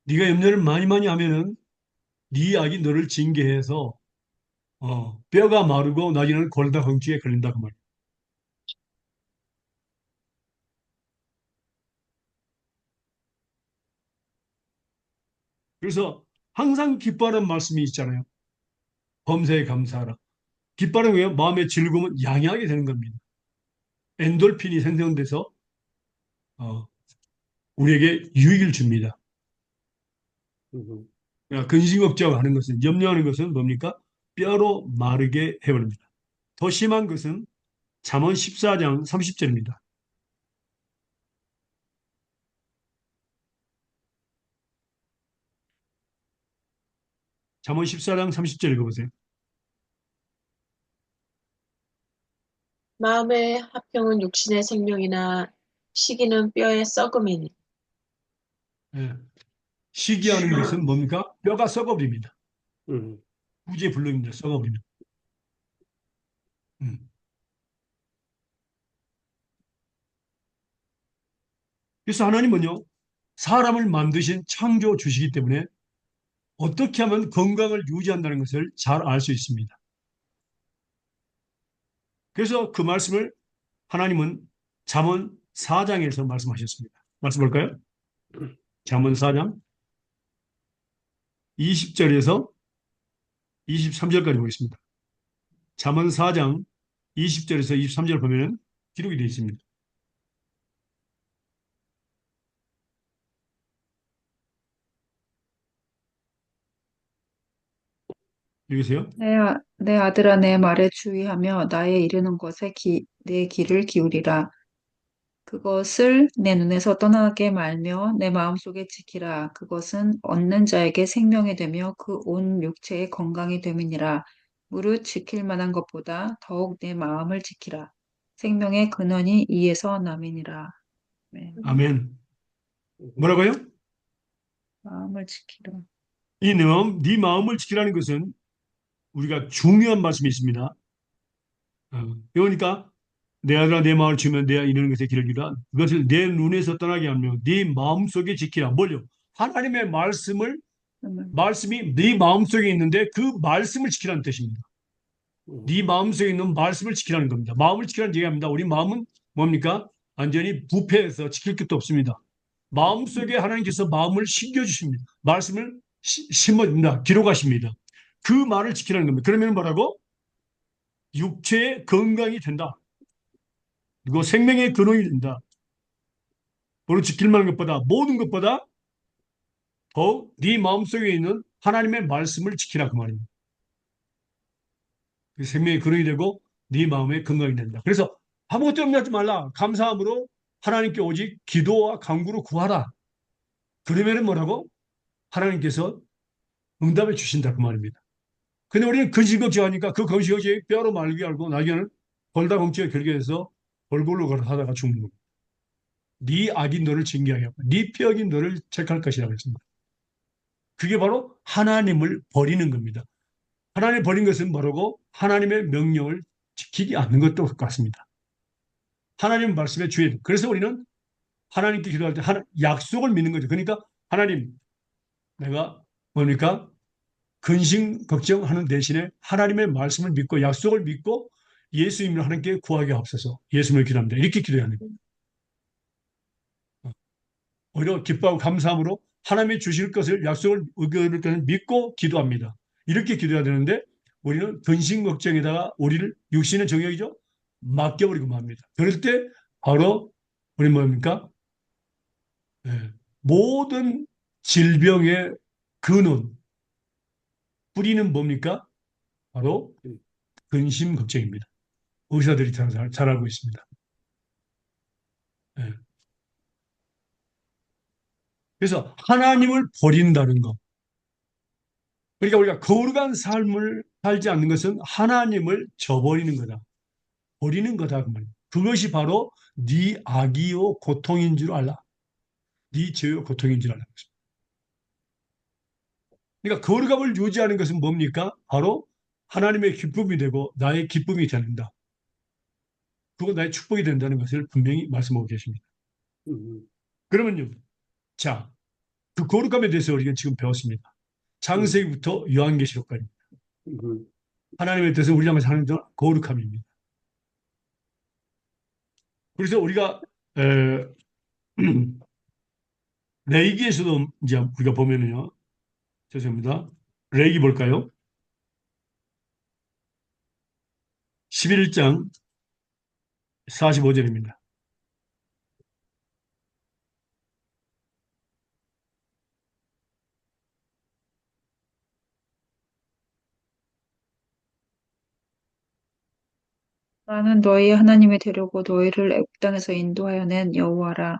네가 염려를 많이 하면은 네 악이 너를 징계해서 뼈가 마르고 나중에는 골다공증에 걸린다 그 말이에요. 그래서 항상 기뻐하는 말씀이 있잖아요. 범사에 감사하라. 기뻐하는 거예요. 마음의 즐거움은 양양하게 되는 겁니다. 엔돌핀이 생성돼서 어, 우리에게 유익을 줍니다. 응. 그러니까 근심 걱정하는 것은 염려하는 것은 뭡니까? 뼈로 마르게 해버립니다. 더 심한 것은 잠언 14장 30절입니다. 잠언 14장 30절 읽어보세요. 마음의 화평은 육신의 생명이나 시기는 뼈의 썩음이니. 예. 시기하는 것은 뭡니까? 뼈가 썩어버립니다. 응. 구제불능입니다. 썩어버립니다. 음. 그래서 하나님은요, 사람을 만드신 창조 주시기 때문에 어떻게 하면 건강을 유지한다는 것을 잘 알 수 있습니다. 그래서 그 말씀을 하나님은 잠언 4장에서 말씀하셨습니다. 말씀 볼까요? 잠언 4장 20절에서 23절까지 보겠습니다. 잠언 4장 20절에서 23절 보면 기록이 되어 있습니다. 여기세요. 내 아들아 내 말에 주의하며 나의 이르는 것에 내 귀를 기울이라. 그것을 내 눈에서 떠나게 말며 내 마음속에 지키라. 그것은 얻는 자에게 생명이 되며 그 온 육체의 건강이 됨이니라. 무릇 지킬 만한 것보다 더욱 내 마음을 지키라. 생명의 근원이 이에서 남이니라. 네. 아멘. 응. 뭐라고요? 마음을 지키라. 네 마음을 지키라는 것은 우리가 중요한 말씀이 있습니다. 그러니까 내 아들아 내 마음을 주면 내가 이르는 것에 길을 기라. 그것을 내 눈에서 떠나게 하며 네 마음속에 지키라. 뭘요? 하나님의 말씀이 네 마음속에 있는데 그 말씀을 지키라는 뜻입니다. 응. 네 마음속에 있는 말씀을 지키라는 겁니다. 마음을 지키라는 얘기합니다. 우리 마음은 뭡니까? 완전히 부패해서 지킬 것도 없습니다. 마음속에 하나님께서 마음을 심겨주십니다. 말씀을 심어줍니다. 기록하십니다. 그 말을 지키라는 겁니다. 그러면 뭐라고? 육체의 건강이 된다. 그리고 생명의 근원이 된다. 바로 지킬 만한 것보다 모든 것보다 더욱 네 마음속에 있는 하나님의 말씀을 지키라 그 말입니다. 그 생명의 근원이 되고 네 마음의 건강이 된다. 그래서 아무것도 염려하지 말라. 감사함으로 하나님께 오직 기도와 간구로 구하라. 그러면은 뭐라고? 하나님께서 응답해 주신다 그 말입니다. 근데 우리는 근심걱정하니까 그 근심걱정이 뼈로 말게 알고 나중에는 골다공증에 결국해서 골골로 하다가 죽는 겁니다. 네 악이 너를 징계하게 하고 네 뼈가 너를 책할 것이라고 했습니다. 그게 바로 하나님을 버리는 겁니다. 하나님을 버린 것은 뭐라고? 하나님의 명령을 지키지 않는 것도 같습니다. 하나님 말씀에 주의. 그래서 우리는 하나님께 기도할 때 약속을 믿는 거죠. 그러니까 하나님, 내가 뭡니까? 근심 걱정하는 대신에 하나님의 말씀을 믿고 약속을 믿고 예수 이름으로 하나님께 구하게 하옵소서. 예수님을 기도합니다. 이렇게 기도해야 합니다. 오히려 기뻐하고 감사함으로 하나님이 주실 것을 약속을 의견을 믿고 기도합니다. 이렇게 기도해야 되는데 우리는 근심 걱정에다가 우리를 육신의 정욕이죠. 맡겨버리고 맙니다. 그럴 때 바로 우리 뭡니까? 예, 모든 질병의 근원, 뿌리는 뭡니까? 바로 근심 걱정입니다. 의사들이 잘 알고 있습니다. 예. 그래서 하나님을 버린다는 것. 그러니까 우리가 거룩한 삶을 살지 않는 것은 하나님을 저버리는 거다. 버리는 거다. 그 말이에요. 그것이 바로 네 악이요 고통인 줄 알라. 네 죄요 고통인 줄 알라. 그러니까 거룩함을 유지하는 것은 뭡니까? 바로 하나님의 기쁨이 되고 나의 기쁨이 된다. 그거 나의 축복이 된다는 것을 분명히 말씀하고 계십니다. 음, 그러면요. 자, 그 거룩함에 대해서 우리가 지금 배웠습니다. 음, 창세기부터 요한계시록까지. 음, 하나님에 대해서 우리 향해서 하는 거룩함입니다. 그래서 우리가 레이기에서도 이제 우리가 보면은요. 죄송합니다. 레이기 볼까요? 11장 45절입니다. 나는 너희 하나님이 되려고 너희를 애굽 땅에서 인도하여 낸 여호와라.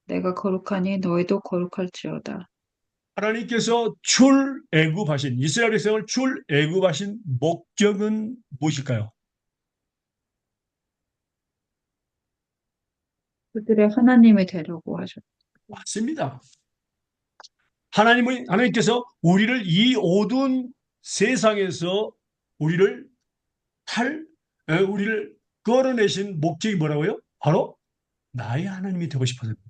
내가 거룩하니 너희도 거룩할지어다. 하나님께서 출애굽하신 이스라엘 백성을 출애굽하신 목적은 무엇일까요? 그들의 하나님이 되려고 하셨다. 맞습니다. 하나님께서 우리를 이 어두운 세상에서 우리를 우리를 끌어내신 목적이 뭐라고요? 바로 나의 하나님이 되고 싶어서입니다.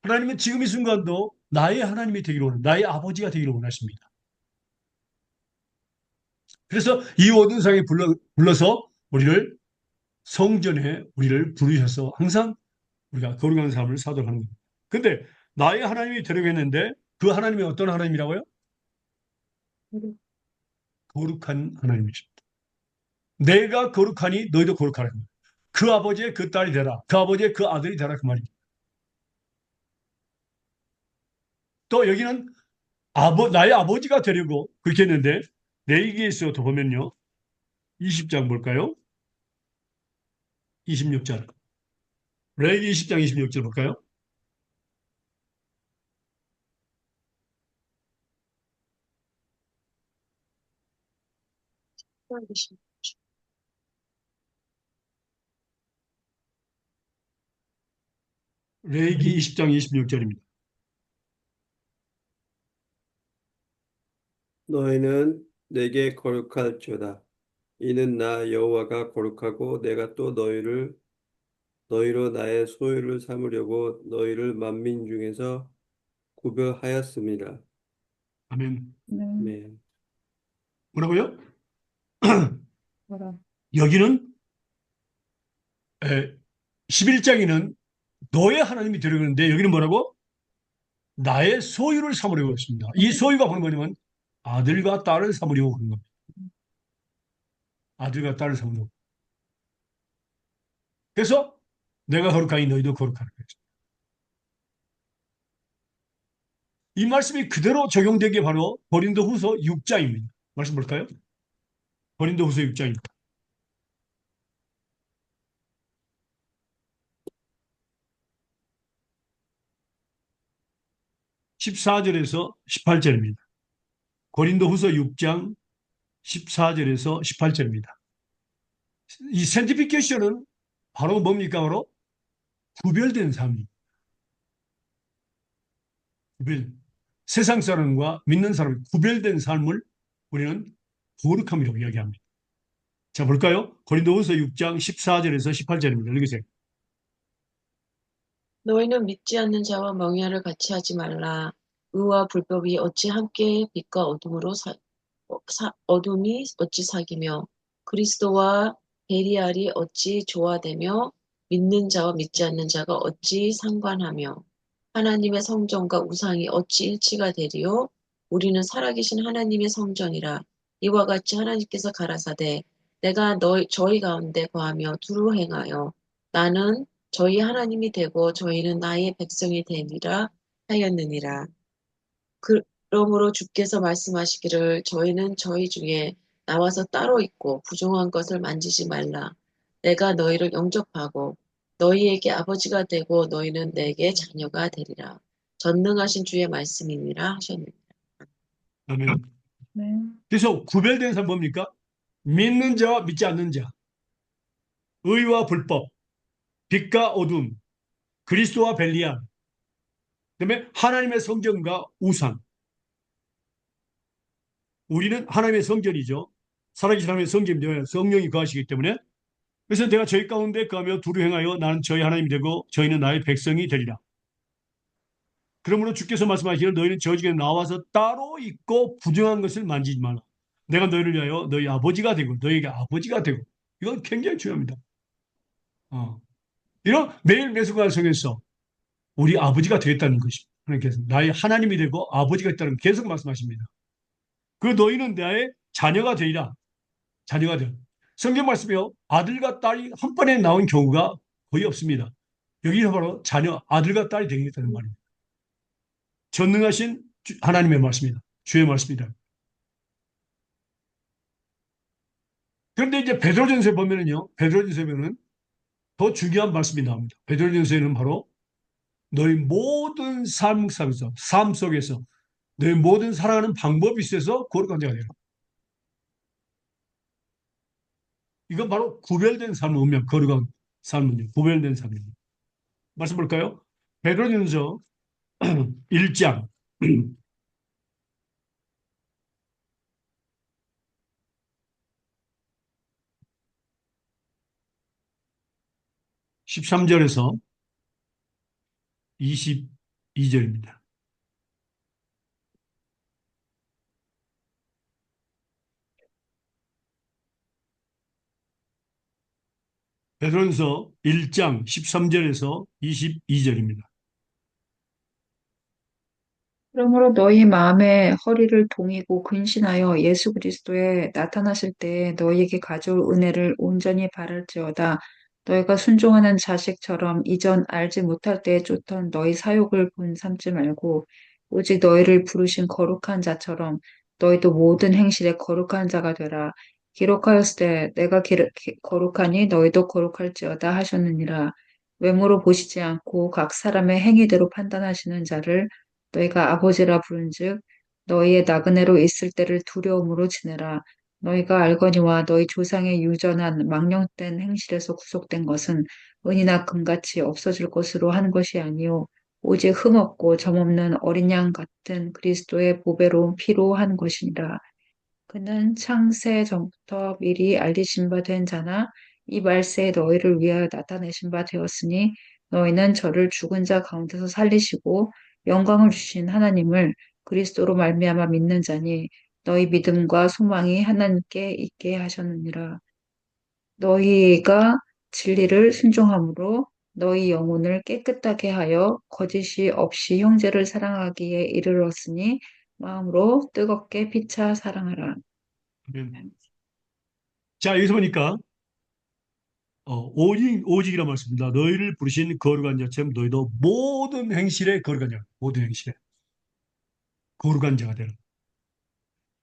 하나님은 지금 이 순간도 나의 하나님이 되기를 원합니다. 나의 아버지가 되기를 원하십니다. 그래서 이 어두운 세상에 불러서 우리를 성전에 우리를 부르셔서 항상 우리가 거룩한 삶을 사도록 하는 겁니다. 근데 나의 하나님이 되려고 했는데 그 하나님이 어떤 하나님이라고요? 거룩한 하나님이십니다. 내가 거룩하니 너희도 거룩하라. 그 아버지의 그 딸이 되라. 그 아버지의 그 아들이 되라. 그 말입니다. 또 여기는 나의 아버지가 되려고 그렇게 했는데 레위기에서도 보면요. 20장 볼까요? 26절. 레위기 20장 26절 볼까요? 레위기 20장 26절입니다. 너희는 내게 거룩할지어다. 이는 나 여호와가 거룩하고 내가 또 너희로 나의 소유를 삼으려고 너희를 만민 중에서 구별하였습니다. 아멘. 네. 뭐라고요? 뭐라. 여기는 11장에는 너의 하나님이 되려고 하는데 여기는 뭐라고? 나의 소유를 삼으려고 했습니다. 이 소유가 보는 거냐면 아들과 딸을 삼으려고 하는 겁니다. 아들과 딸을 삼으려고. 그래서 내가 거룩하니 너희도 거룩하라. 이 말씀이 그대로 적용된 게 바로 고린도후서 6장입니다. 말씀 볼까요? 고린도후서 6장입니다. 14절에서 18절입니다. 고린도후서 6장 14절에서 18절입니다. 이 센티피케이션은 바로 뭡니까? 바로 구별된 삶입니다. 세상 사람과 믿는 사람 구별된 삶을 우리는 거룩함이라고 이야기합니다. 자, 볼까요? 고린도후서 6장 14절에서 18절입니다. 읽으세요. 너희는 믿지 않는 자와 멍에를 같이 하지 말라. 의와 불법이 어찌 함께 빛과 어둠으로 어둠이 어찌 사귀며 그리스도와 베리알이 어찌 조화되며 믿는 자와 믿지 않는 자가 어찌 상관하며 하나님의 성전과 우상이 어찌 일치가 되리요? 우리는 살아계신 하나님의 성전이라. 이와 같이 하나님께서 가라사대 내가 저희 가운데 거하며 두루 행하여 나는 저희 하나님이 되고 저희는 나의 백성이 되리라 하였느니라. 그러므로 주께서 말씀하시기를 저희는 저희 중에 나와서 따로 있고 부정한 것을 만지지 말라. 내가 너희를 영접하고 너희에게 아버지가 되고 너희는 내게 자녀가 되리라. 전능하신 주의 말씀이니라 하셨느니라. 아멘. 네. 그래서 구별된 사람 뭡니까? 믿는 자와 믿지 않는 자, 의와 불법, 빛과 어둠, 그리스도와 벨리알, 그다음에 하나님의 성전과 우상. 우리는 하나님의 성전이죠. 살아계신 하나님의 성전이죠. 성령이 거하시기 때문에. 그래서 내가 저희 가운데 거하며 두루 행하여 나는 저희 하나님이 되고 저희는 나의 백성이 되리라. 그러므로 주께서 말씀하시기를 너희는 저 중에 나와서 따로 있고 부정한 것을 만지지 말라. 내가 너희를 위하여 너희 아버지가 되고 너희에게 아버지가 되고. 이건 굉장히 중요합니다. 이런 매일 매순간 속에서 우리 아버지가 되겠다는 것입니다. 하나님께서 나의 하나님이 되고 아버지가 있다는 계속 말씀하십니다. 그 너희는 나의 자녀가 되리라. 자녀가 되라. 성경 말씀이요. 아들과 딸이 한 번에 나온 경우가 거의 없습니다. 여기서 바로 자녀, 아들과 딸이 되겠다는 말입니다. 전능하신 하나님의 말씀입니다. 주의 말씀입니다. 그런데 이제 베드로전서에 보면은요. 베드로전서에 보면 더 중요한 말씀이 나옵니다. 베드로전서에는 바로 너희 모든 삶 속에서 너희 모든 살아가는 방법이 있어서 거룩한 자가 되라. 이건 바로 구별된 삶을 의미한 거룩한 삶은요. 구별된 삶입니다. 말씀 볼까요? 베드로전서 1장 13절에서 22절입니다. 베드로전서 1장 13절에서 22절입니다. 그러므로 너희 마음에 허리를 동이고 근신하여 예수 그리스도에 나타나실 때에 너희에게 가져올 은혜를 온전히 바랄지어다. 너희가 순종하는 자식처럼 이전 알지 못할 때에 쫓던 너희 사욕을 본삼지 말고 오직 너희를 부르신 거룩한 자처럼 너희도 모든 행실에 거룩한 자가 되라. 기록하였을 때 내가 거룩하니 너희도 거룩할지어다 하셨느니라. 외모로 보시지 않고 각 사람의 행위대로 판단하시는 자를 너희가 아버지라 부른즉 너희의 나그네로 있을 때를 두려움으로 지내라. 너희가 알거니와 너희 조상의 유전한 망령된 행실에서 구속된 것은 은이나 금같이 없어질 것으로 한 것이 아니요 오직 흠없고 점없는 어린 양 같은 그리스도의 보배로운 피로 한 것이니라. 그는 창세 전부터 미리 알리신 바 된 자나 이 말세에 너희를 위하여 나타내신 바 되었으니 너희는 저를 죽은 자 가운데서 살리시고 영광을 주신 하나님을 그리스도로 말미암아 믿는 자니 너희 믿음과 소망이 하나님께 있게 하셨느니라. 너희가 진리를 순종함으로 너희 영혼을 깨끗하게 하여 거짓이 없이 형제를 사랑하기에 이르렀으니 마음으로 뜨겁게 피차 사랑하라. 자, 여기서 보니까 오직이란 말씀입니다. 너희를 부르신 거룩한 자처럼 너희도 모든 행실에 거룩한 자, 모든 행실에 거룩한 자가 되라.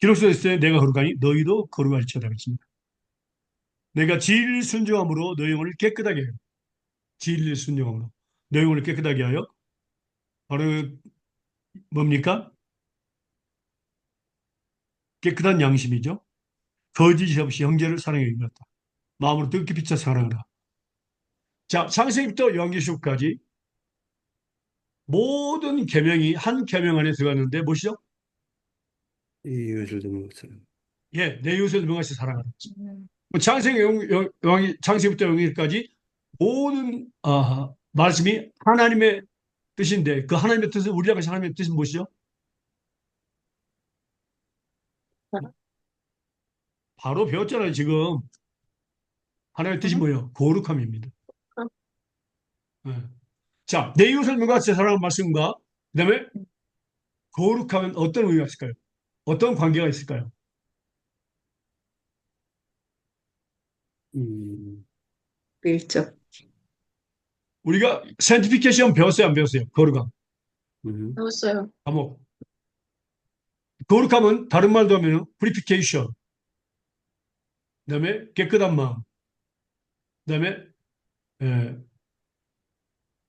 기록서에 있을 때 내가 거룩하니 너희도 거룩할지어다 그랬습니다. 내가 진리를 순종함으로 너희 영혼을 깨끗하게 해요. 진리를 순종함으로 너희 영혼을 깨끗하게 하여 바로 뭡니까? 깨끗한 양심이죠. 거짓이 없이 형제를 사랑해 이겼다. 마음으로 뜻깊이 비춰 사랑하라. 자, 창세기부터 요한계시록까지 모든 계명이 한 계명 안에 들어갔는데 무엇이죠? 이웃을 돕는 사람. 예, 내 이웃을 능하시 사랑하라. 음. 뭐 창세기부터 영계까지 모든 말씀이 하나님의 뜻인데 그 하나님의 뜻은 우리가 가진 하나님의 뜻은 무엇이죠? 바로 배웠잖아요, 지금. 하나님의 뜻이 뭐예요? 거룩함입니다. 예. 자, 내 이웃을 능하시 사랑하는 말씀과 그다음에 거룩하면 어떤 의미가 있을까요? 어떤 관계가 있을까요? 음, 밀접. 우리가 사인티피케이션 배웠어요, 안 배웠어요? 거룩함. 음, 배웠어요. 과목. 거룩함은 다른 말도 하면 purification. 그다음에 깨끗한 마음. 그다음에 에,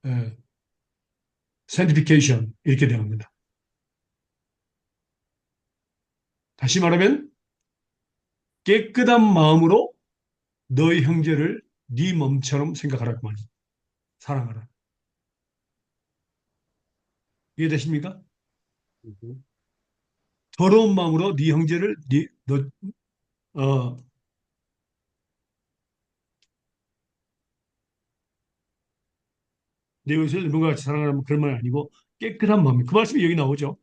에, sanctification 이렇게 되는 겁니다. 다시 말하면 깨끗한 마음으로 너의 형제를 네 몸처럼 생각하라고 말입니다. 사랑하라. 이해되십니까? 음, 더러운 마음으로 네 형제를 어, 내 것을 누군가 같이 사랑하라면 그런 말이 아니고 깨끗한 마음. 그 말씀이 여기 나오죠.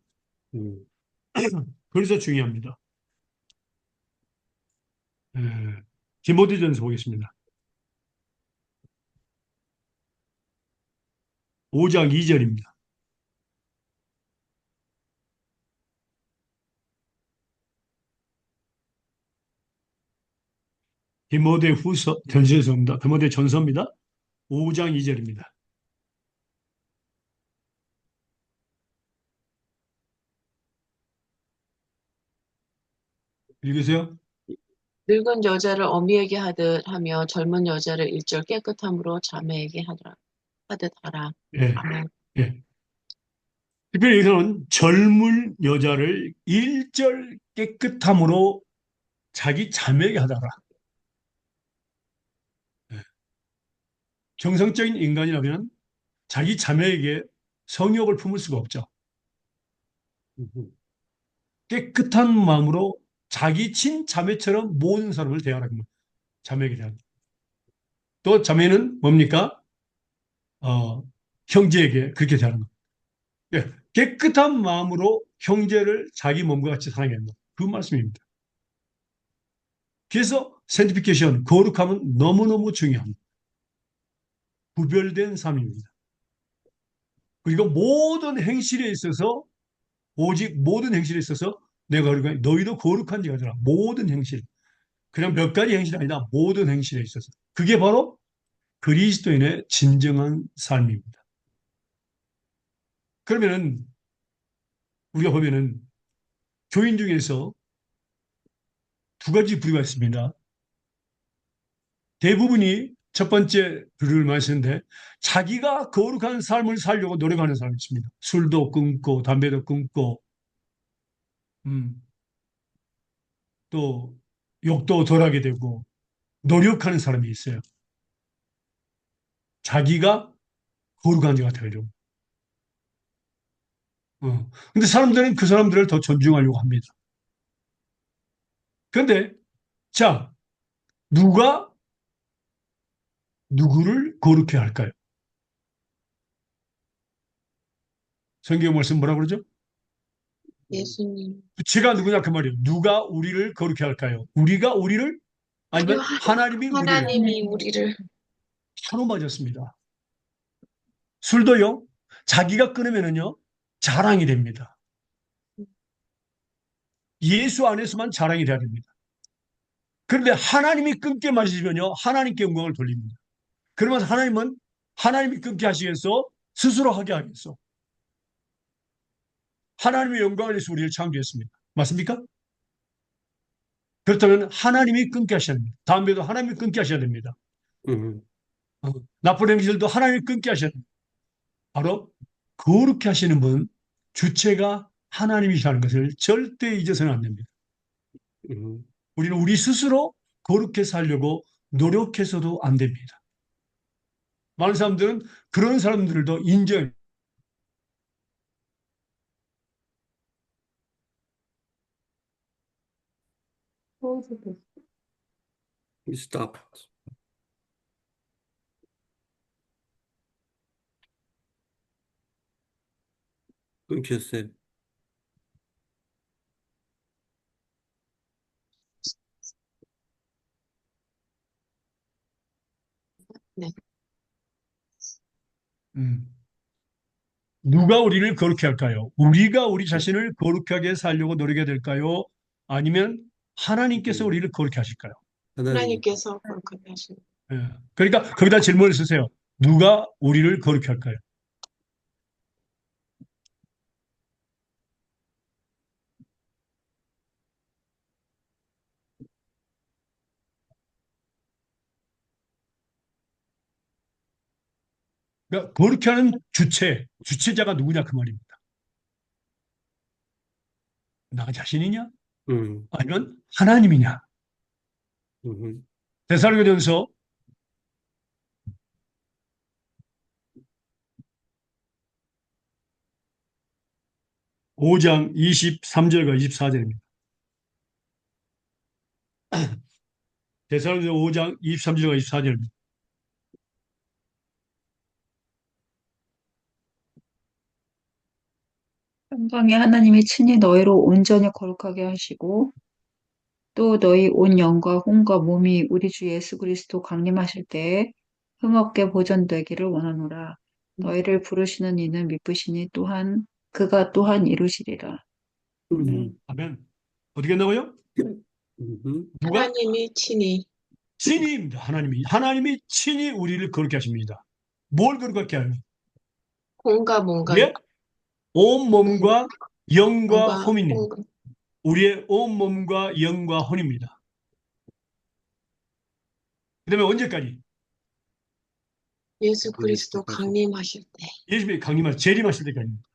음, 그래서 중요합니다. 에, 디모데전서 보겠습니다. 5장 2절입니다. 디모데 후서 전서입니다. 디모데 전서입니다. 5장 2절입니다. 읽으세요. 늙은 여자를 어미에게 하듯 하며 젊은 여자를 일절 깨끗함으로 자매에게 하듯 하라. 예, 아멘. 예. 특별히 여기서는 젊은 여자를 일절 깨끗함으로 자기 자매에게 하다라. 예. 정상적인 인간이라면 자기 자매에게 성욕을 품을 수가 없죠. 음, 깨끗한 마음으로 자기 친자매처럼 모든 사람을 대하라고 합니다. 자매에게 대한. 또 자매는 뭡니까? 형제에게 그렇게 대하는 것. 예, 깨끗한 마음으로 형제를 자기 몸과 같이 사랑해야 한다. 그 말씀입니다. 그래서 sanctification, 거룩함은 너무너무 중요합니다. 구별된 삶입니다. 그리고 모든 행실에 있어서 오직 모든 행실에 있어서 내가 거룩하니 너희도 거룩한 자가 되라. 모든 행실. 그냥 몇 가지 행실이 아니라 모든 행실에 있어서. 그게 바로 그리스도인의 진정한 삶입니다. 그러면은 우리가 보면은 교인 중에서 두 가지 부류가 있습니다. 대부분이 첫 번째 부류를 말씀인데 자기가 거룩한 삶을 살려고 노력하는 사람이 있습니다. 술도 끊고 담배도 끊고 음, 또 욕도 덜하게 되고 노력하는 사람이 있어요. 자기가 거룩한 자 같아요. 근데 사람들은 그 사람들을 더 존중하려고 합니다. 그런데 자, 누가 누구를 거룩해 할까요? 성경 말씀 뭐라 그러죠? 예수님. 제가 누구냐 그 말이에요. 누가 우리를 거룩해 할까요? 우리가 우리를 아니면 하나님이 우리를 하나님이 우리를 바로 맞았습니다. 술도요. 자기가 끊으면은요 자랑이 됩니다. 예수 안에서만 자랑이 돼야 됩니다. 그런데 하나님이 끊게 마시면요 하나님께 영광을 돌립니다. 그러면서 하나님은 하나님이 끊게 하시겠어? 스스로 하게 하겠어. 하나님의 영광을 위해서 우리를 창조했습니다. 맞습니까? 그렇다면 하나님이 끊게 하셔야 됩니다. 담배도 하나님이 끊게 하셔야 됩니다. 음, 나쁜 행실도 하나님이 끊게 하셔야 됩니다. 바로 거룩게 하시는 분, 주체가 하나님이시라는 것을 절대 잊어서는 안 됩니다. 음, 우리는 우리 스스로 거룩해 살려고 노력해서도 안 됩니다. 많은 사람들은 그런 사람들도 인정. stop. 끊겼어요. 네. 음. 누가 우리를 거룩해 할까요? 우리가 우리 자신을 거룩하게 살려고 노력해야 될까요? 아니면 하나님께서 우리를 거룩해 하실까요? 하나님. 하나님께서 그렇게 하시는. 예. 그러니까 거기다 질문을 쓰세요. 누가 우리를 거룩해 할까요? 그러니까 거룩해 하는 주체자가 누구냐 그 말입니다. 나 자신이냐? 음, 아니면 하나님이냐? 음, 데살로니가전서 5장 23절과 24절입니다. 데살로니가전서 5장 23절과 24절입니다. 평강의 하나님이 친히 너희로 온전히 거룩하게 하시고 또 너희 온 영과 혼과 몸이 우리 주 예수 그리스도 강림하실 때에 흠없게 보존되기를 원하노라. 너희를 부르시는 이는 미쁘시니 또한 그가 또한 이루시리라. 아멘. 어떻게 된다고요? 누가? 하나님이 친히 친히입니다. 하나님이 친히 우리를 거룩해 하십니다. 뭘 거룩하게 하요? 혼과 몸과 예? 온 몸과 영과 영과 혼입니다. 혼과 우리의 온 몸과 영과 혼입니다. 그 다음에 언제까지? 예수 그리스도 강림하실 때. 예수님이 강림하실, 재림하실 때까지입니다.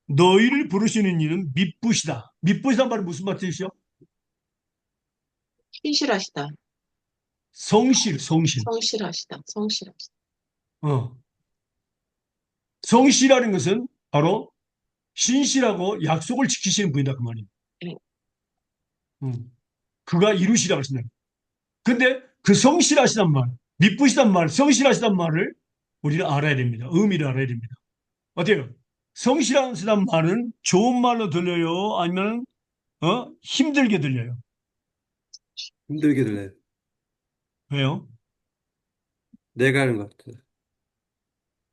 너희를 부르시는 이는 미쁘시다. 미쁘시다는 말은 무슨 말이죠? 신실하시다. 성실. 성실하시다. 성실하시다. 성실이라는 것은 바로 신실하고 약속을 지키시는 분이다 그 말이에요. 네. 그가 이루시라고 했습니다. 근데 그 성실하시단 말, 미쁘시단 말, 성실하시단 말을 우리는 알아야 됩니다. 의미를 알아야 됩니다. 어때요? 성실하시단 말은 좋은 말로 들려요? 아니면 힘들게 들려요? 힘들게 들려요. 왜요? 내가 하는 것 같아.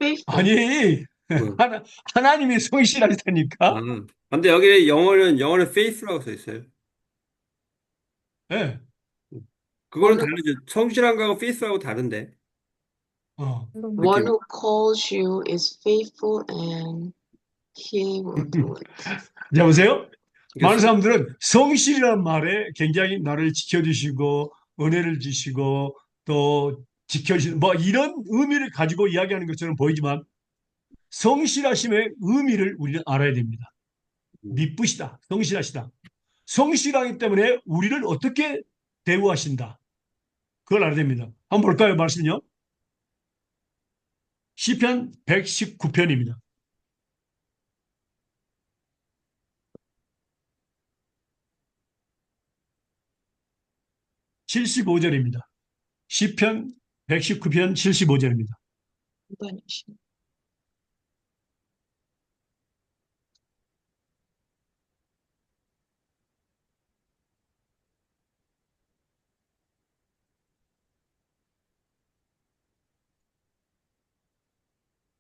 faithful. 아니, 뭐. 하나님이 성실하시다니까? 근데 여기 영어는 faith라고 써 있어요. 네. 그거는 어느 다르죠. 성실한 거하고 faith하고 다른데. One who calls you is faithful and he will do it. 자, 보세요. 많은 그러니까 사람들은 성실이라는 말에 굉장히 나를 지켜주시고, 은혜를 주시고, 또 지켜주시는, 뭐 이런 의미를 가지고 이야기하는 것처럼 보이지만, 성실하심의 의미를 우리는 알아야 됩니다. 미쁘시다. 성실하시다. 성실하기 때문에 우리를 어떻게 대우하신다. 그걸 알아야 됩니다. 한번 볼까요? 말씀요. 시편 119편입니다. 75절입니다. 시편 119편 75절입니다. 인간이시네.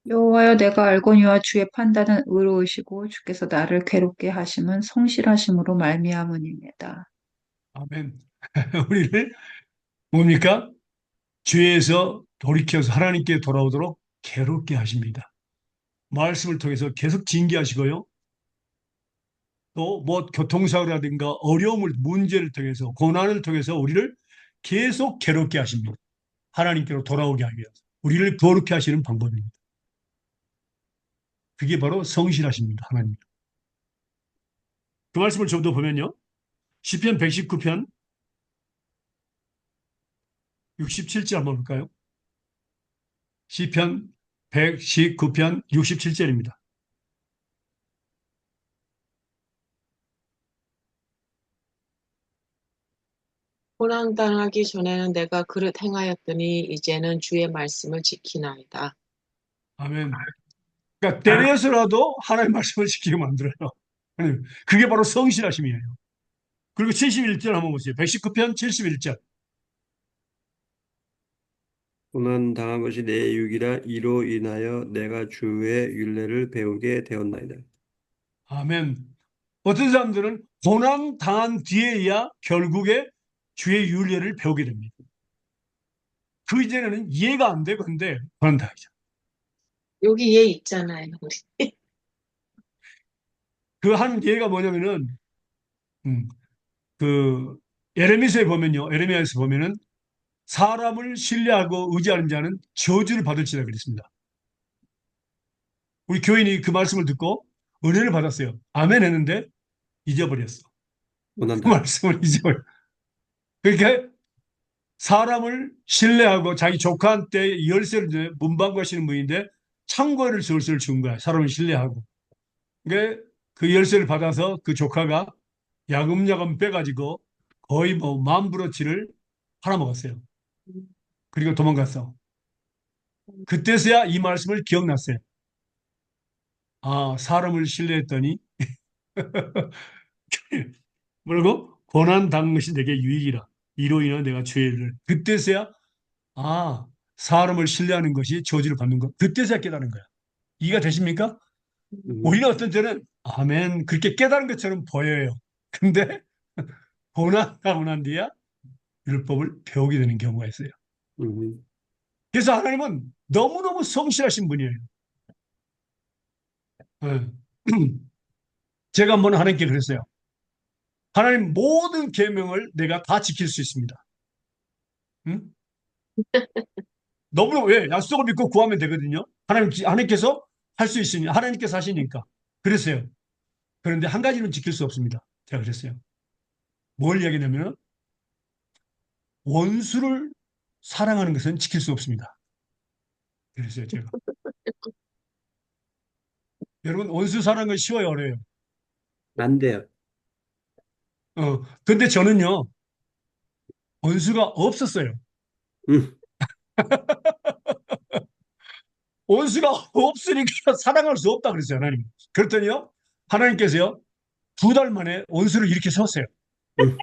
여호와여 내가 알거니와 주의 판단은 의로우시고 주께서 나를 괴롭게 하심은 성실하심으로 말미암음이니이다. 아멘. 우리를 뭡니까? 죄에서 돌이켜서 하나님께 돌아오도록 괴롭게 하십니다. 말씀을 통해서 계속 징계하시고요. 또 뭐 교통사고라든가 어려움을 문제를 통해서 고난을 통해서 우리를 계속 괴롭게 하십니다. 하나님께로 돌아오게 하기 위해서 우리를 거룩게 하시는 방법입니다. 그게 바로 성실하십니다. 하나님. 그 말씀을 좀 더 보면요. 시편 119편 67절 한번 볼까요? 시편 119편 67절입니다. 고난당하기 전에는 내가 그릇 행하였더니 이제는 주의 말씀을 지키나이다. 아멘. 그러니까 때려서라도 하나님 말씀을 지키게 만들어요. 하나님, 그게 바로 성실하심이에요. 그리고 71절 한번 보세요. 119편 71절. 고난 당한 것이 내 유익이라 이로 인하여 내가 주의 율례를 배우게 되었나이다. 아멘. 어떤 사람들은 고난 당한 뒤에야 결국에 주의 윤례를 배우게 됩니다. 그 이전에는 이해가 안 되고 근데 고난 당하죠. 여기 얘 있잖아요, 우리. 그 한 예가 뭐냐면은 음, 그 예레미야에 보면요. 예레미야에서 보면은 사람을 신뢰하고 의지하는 자는 저주를 받을지라 그랬습니다. 우리 교인이 그 말씀을 듣고 은혜를 받았어요. 아멘 했는데 잊어버렸어. 고난 그 당. 말씀을 잊어버려. 그러니까 사람을 신뢰하고 자기 조카한테 열쇠를 문방구 하시는 분인데 창고에를 슬슬 준 거야. 사람을 신뢰하고. 그러니까 그 열쇠를 받아서 그 조카가 야금야금 빼가지고 거의 뭐 만브로치를 팔아먹었어요. 그리고 도망갔어. 그때서야 이 말씀을 기억났어요. 아, 사람을 신뢰했더니 뭐라고? 고난 당한 것이 내게 유익이라. 이로 인하여 내가 죄를. 그때서야 아, 사람을 신뢰하는 것이 저주를 받는 것. 그때서야 깨달은 거야. 이해가 되십니까? 오히려 어떤 때는 아멘 그렇게 깨달은 것처럼 보여요. 근데 고난하고 난 뒤야 율법을 배우게 되는 경우가 있어요. 음, 그래서 하나님은 너무너무 성실하신 분이에요. 예. 제가 한번 하나님께 그랬어요. 하나님 모든 계명을 내가 다 지킬 수 있습니다. 응? 너무 왜 약속을 믿고 구하면 되거든요. 하나님께서 할 수 있으니 하나님께서 하시니까 그랬어요. 그런데 한 가지는 지킬 수 없습니다. 제가 그랬어요. 뭘 이야기냐면 원수를 사랑하는 것은 지킬 수 없습니다. 그랬어요, 제가. 여러분, 원수 사랑하는 건 쉬워요, 어려워요? 안 돼요. 근데 저는요, 원수가 없었어요. 음, 원수가 없으니까 사랑할 수 없다 그랬어요, 하나님. 그랬더니요, 하나님께서요, 2달 만에 원수를 이렇게 세웠어요. 음.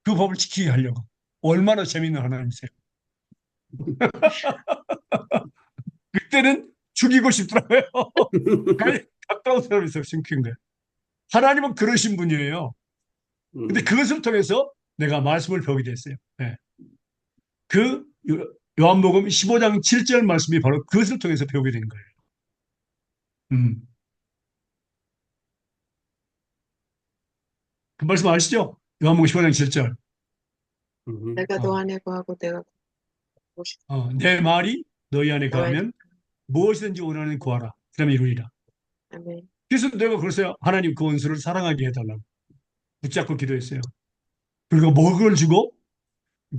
그 법을 지키게 하려고. 얼마나 재밌는 하나님이세요. 그때는 죽이고 싶더라고요. 가까운 사람이 있어요, 심킨 거예요. 하나님은 그러신 분이에요. 근데 음, 그것을 통해서 내가 말씀을 배우게 됐어요. 네. 그 요한복음 15장 7절 말씀이 바로 그것을 통해서 배우게 된 거예요. 음. 그 말씀 아시죠? 요한복음 15장 7절. 내가 너 어, 안에 거하고 내가 보고 싶어. 내 말이 너희 안에 너의 거하면 무엇이든지 원하는 구하라. 그러면 이루리라. 아멘. 그래서 내가 그랬어요. 하나님 그 원수를 사랑하게 해달라고. 붙잡고 기도했어요. 그리고 먹을 주고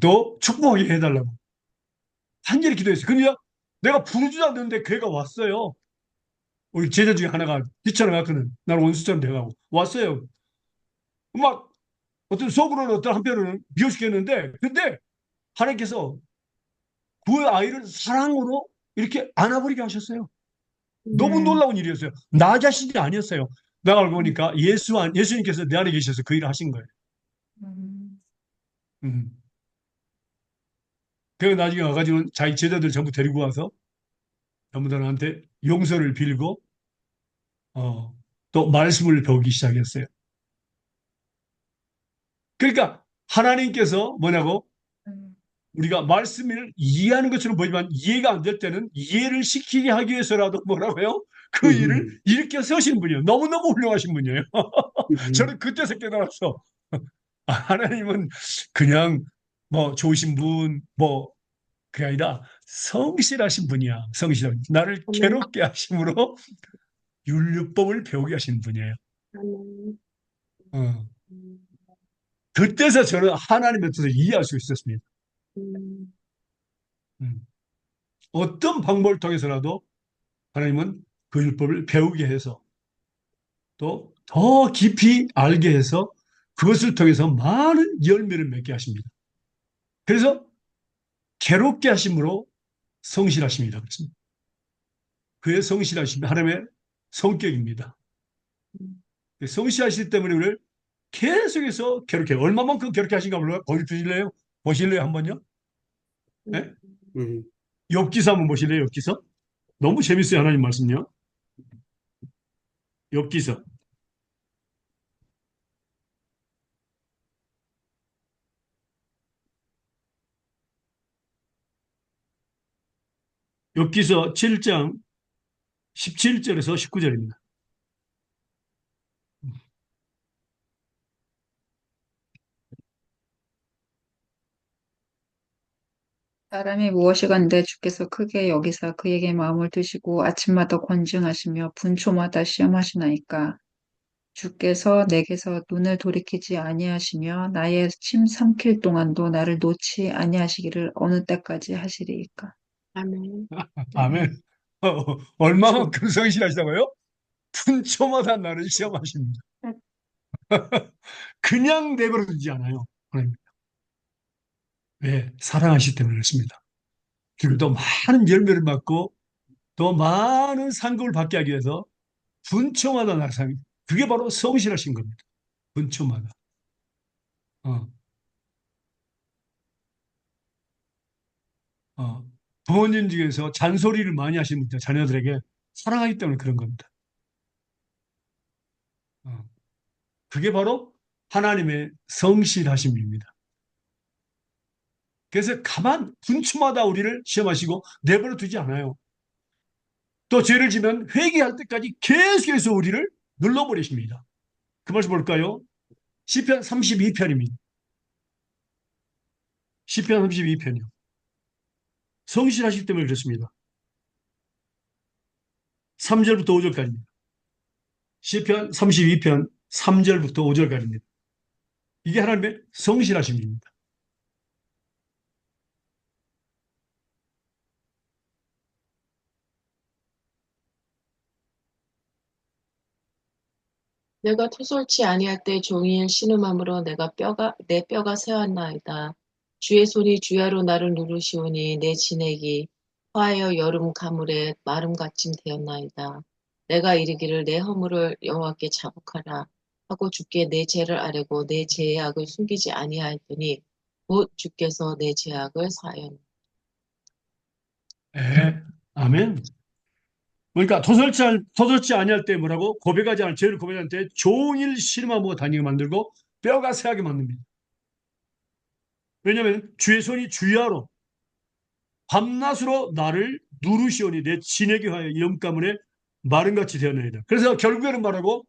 또 축복하게 해달라고. 한절히 기도했어요. 근데 내가 부르지도 않는데 걔가 왔어요. 우리 제자 중에 하나가 뛰쳐나갔거든. 나는 원수처럼 돼가고. 왔어요. 막 어떤 속으로는 어떤 한편으로는 미워시켰는데 근데 하나님께서 그 아이를 사랑으로 이렇게 안아버리게 하셨어요. 너무 네. 놀라운 일이었어요. 나 자신이 아니었어요. 내가 알고 보니까 예수님께서 내 안에 계셔서 그 일을 하신 거예요. 음, 음. 그래서 나중에 와가지고 자기 제자들 전부 데리고 와서 전부 다 나한테 용서를 빌고 또 말씀을 배우기 시작했어요. 그러니까 하나님께서 뭐냐고 음, 우리가 말씀을 이해하는 것처럼 보이지만 이해가 안 될 때는 이해를 시키게 하기 위해서라도 뭐라고요? 그 일을 음, 일으켜 세우신 분이에요. 너무너무 훌륭하신 분이에요. 음, 저는 그때서 깨달았어. 하나님은 그냥 뭐 좋으신 분, 뭐 그게 아니라 성실하신 분이야. 성실한. 나를 아멘. 괴롭게 하심으로 율법을 배우게 하시는 분이에요. 아멘. 어. 음, 그때서 저는 하나님의 뜻을 이해할 수 있었습니다. 음, 음. 어떤 방법을 통해서라도 하나님은 그 율법을 배우게 해서 또 더 깊이 알게 해서 그것을 통해서 많은 열매를 맺게 하십니다. 그래서 괴롭게 하심으로 성실하십니다. 그렇습니다. 그의 성실하심, 하나님의 성격입니다. 음, 성실하시기 때문에 우리를 계속해서 괴롭게, 얼마만큼 괴롭게 하신가 몰라요? 보여주실래요? 보실래요? 한번요? 네? 음. 음, 욥기서 한번 보실래요? 욥기서? 너무 재밌어요. 하나님 말씀요. 욥기서. 욥기서 7장 17절에서 19절입니다. 사람이 무엇이건대 주께서 크게 여기사 그에게 마음을 두시고 아침마다 권증하시며 분초마다 시험하시나이까. 주께서 내게서 눈을 돌이키지 아니하시며 나의 침 삼킬 동안도 나를 놓지 아니하시기를 어느 때까지 하시리이까. 아멘. 아멘. 얼마만큼 성실하시다고요? 분초마다 나를 시험하십니다. 그냥 내버려 두지 않아요. 하나님. 왜? 사랑하시기 때문에 그렇습니다. 그리고 또 많은 열매를 받고 또 많은 상급을 받게 하기 위해서 분초마다 나를 사랑해. 그게 바로 성실하신 겁니다. 분초마다. 어, 어. 부모님 중에서 잔소리를 많이 하시는 분들, 자녀들에게 사랑하기 때문에 그런 겁니다. 어. 그게 바로 하나님의 성실하심입니다. 그래서 가만 분초마다 우리를 시험하시고 내버려 두지 않아요. 또 죄를 지면 회개할 때까지 계속해서 우리를 눌러버리십니다. 그 말씀 볼까요? 시편 32편입니다. 시편 32편이요. 성실하시기 때문에 그렇습니다. 3절부터 5절까지입니다. 시편 32편 3절부터 5절까지입니다. 이게 하나님의 성실하심입니다. 내가 토설치 아니할 때 종일 신음함으로 내 뼈가 새었나이다. 주의 손이 주야로 나를 누르시오니 내 진액이 화하여 여름 가물에 마름같이 되었나이다. 내가 이르기를 내 허물을 여호와께 자복하라 하고 주께 내 죄를 아뢰고 내 죄악을 숨기지 아니하였더니 곧 주께서 내 죄악을 사하였나이다. 예, 아멘. 그러니까 토설치 아니할 때 뭐라고? 고백하지 않을 죄를 고백할 때 종일 씨름하고 다니게 만들고 뼈가 새하게 만듭니다. 왜냐하면 주의 손이 주야로 밤낮으로 나를 누르시오니 내 진에게 하여 염가물에 마른같이 되었나이다. 그래서 결국에는 뭐라고?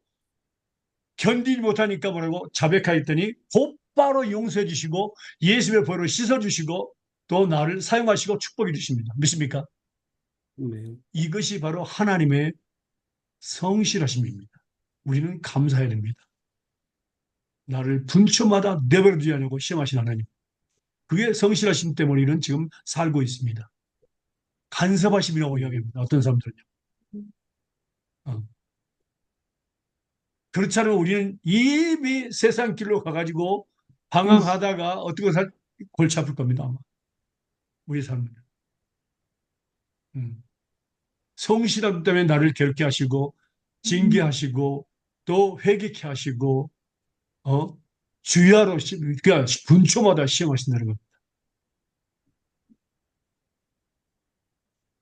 견디지 못하니까 뭐라고? 자백하였더니 곧바로 용서해 주시고 예수의 보혈로 씻어 주시고 또 나를 사용하시고 축복해 주십니다. 믿습니까? 네. 이것이 바로 하나님의 성실하심입니다. 우리는 감사해야 됩니다. 나를 분초마다 내버려 두지 않고 시험하신 하나님. 그게 성실하심 때문에 우리는 지금 살고 있습니다. 간섭하심이라고 이야기합니다. 어떤 사람들은요. 어. 그렇지 않으면 우리는 이미 세상 길로 가가지고 방황하다가 어떻게 골치 아플 겁니다. 아마. 우리 삶은. 성실함 때문에 나를 괴롭게 하시고 징계하시고 또 회개케 하시고 주야로 그러니까 분초마다 시험하신다는 겁니다.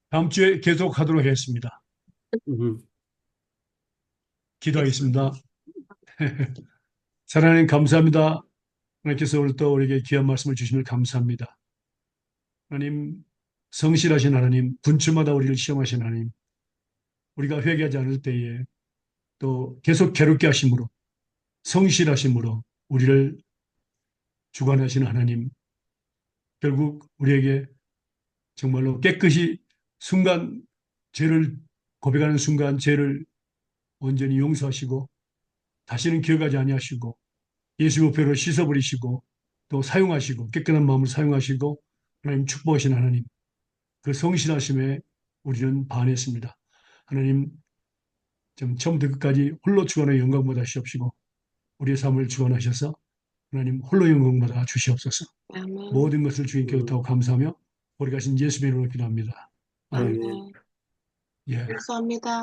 다음 주에 계속하도록 하겠습니다. 음, 기도하겠습니다. 사랑하님 감사합니다. 하나님께서 오늘 또 우리에게 귀한 말씀을 주시면 감사합니다. 하나님 성실하신 하나님, 분초마다 우리를 시험하신 하나님, 우리가 회개하지 않을 때에 또 계속 괴롭게 하심으로 성실하심으로 우리를 주관하시는 하나님, 결국 우리에게 정말로 깨끗이 순간 죄를 고백하는 순간 죄를 온전히 용서하시고 다시는 기억하지 아니하시고 예수 보혈로 씻어버리시고 또 사용하시고 깨끗한 마음을 사용하시고 하나님 축복하신 하나님 그 성실하심에 우리는 반했습니다. 하나님 좀 처음부터 끝까지 홀로 주관하여 영광 받아 주시옵시고 우리의 삶을 주관하셔서 하나님 홀로 영광 받아 주시옵소서. 아멘. 모든 것을 주님께 의탁하고 감사하며 우리 가신 예수의 이름으로 기도합니다. 아멘. 아멘. 예. 감사합니다.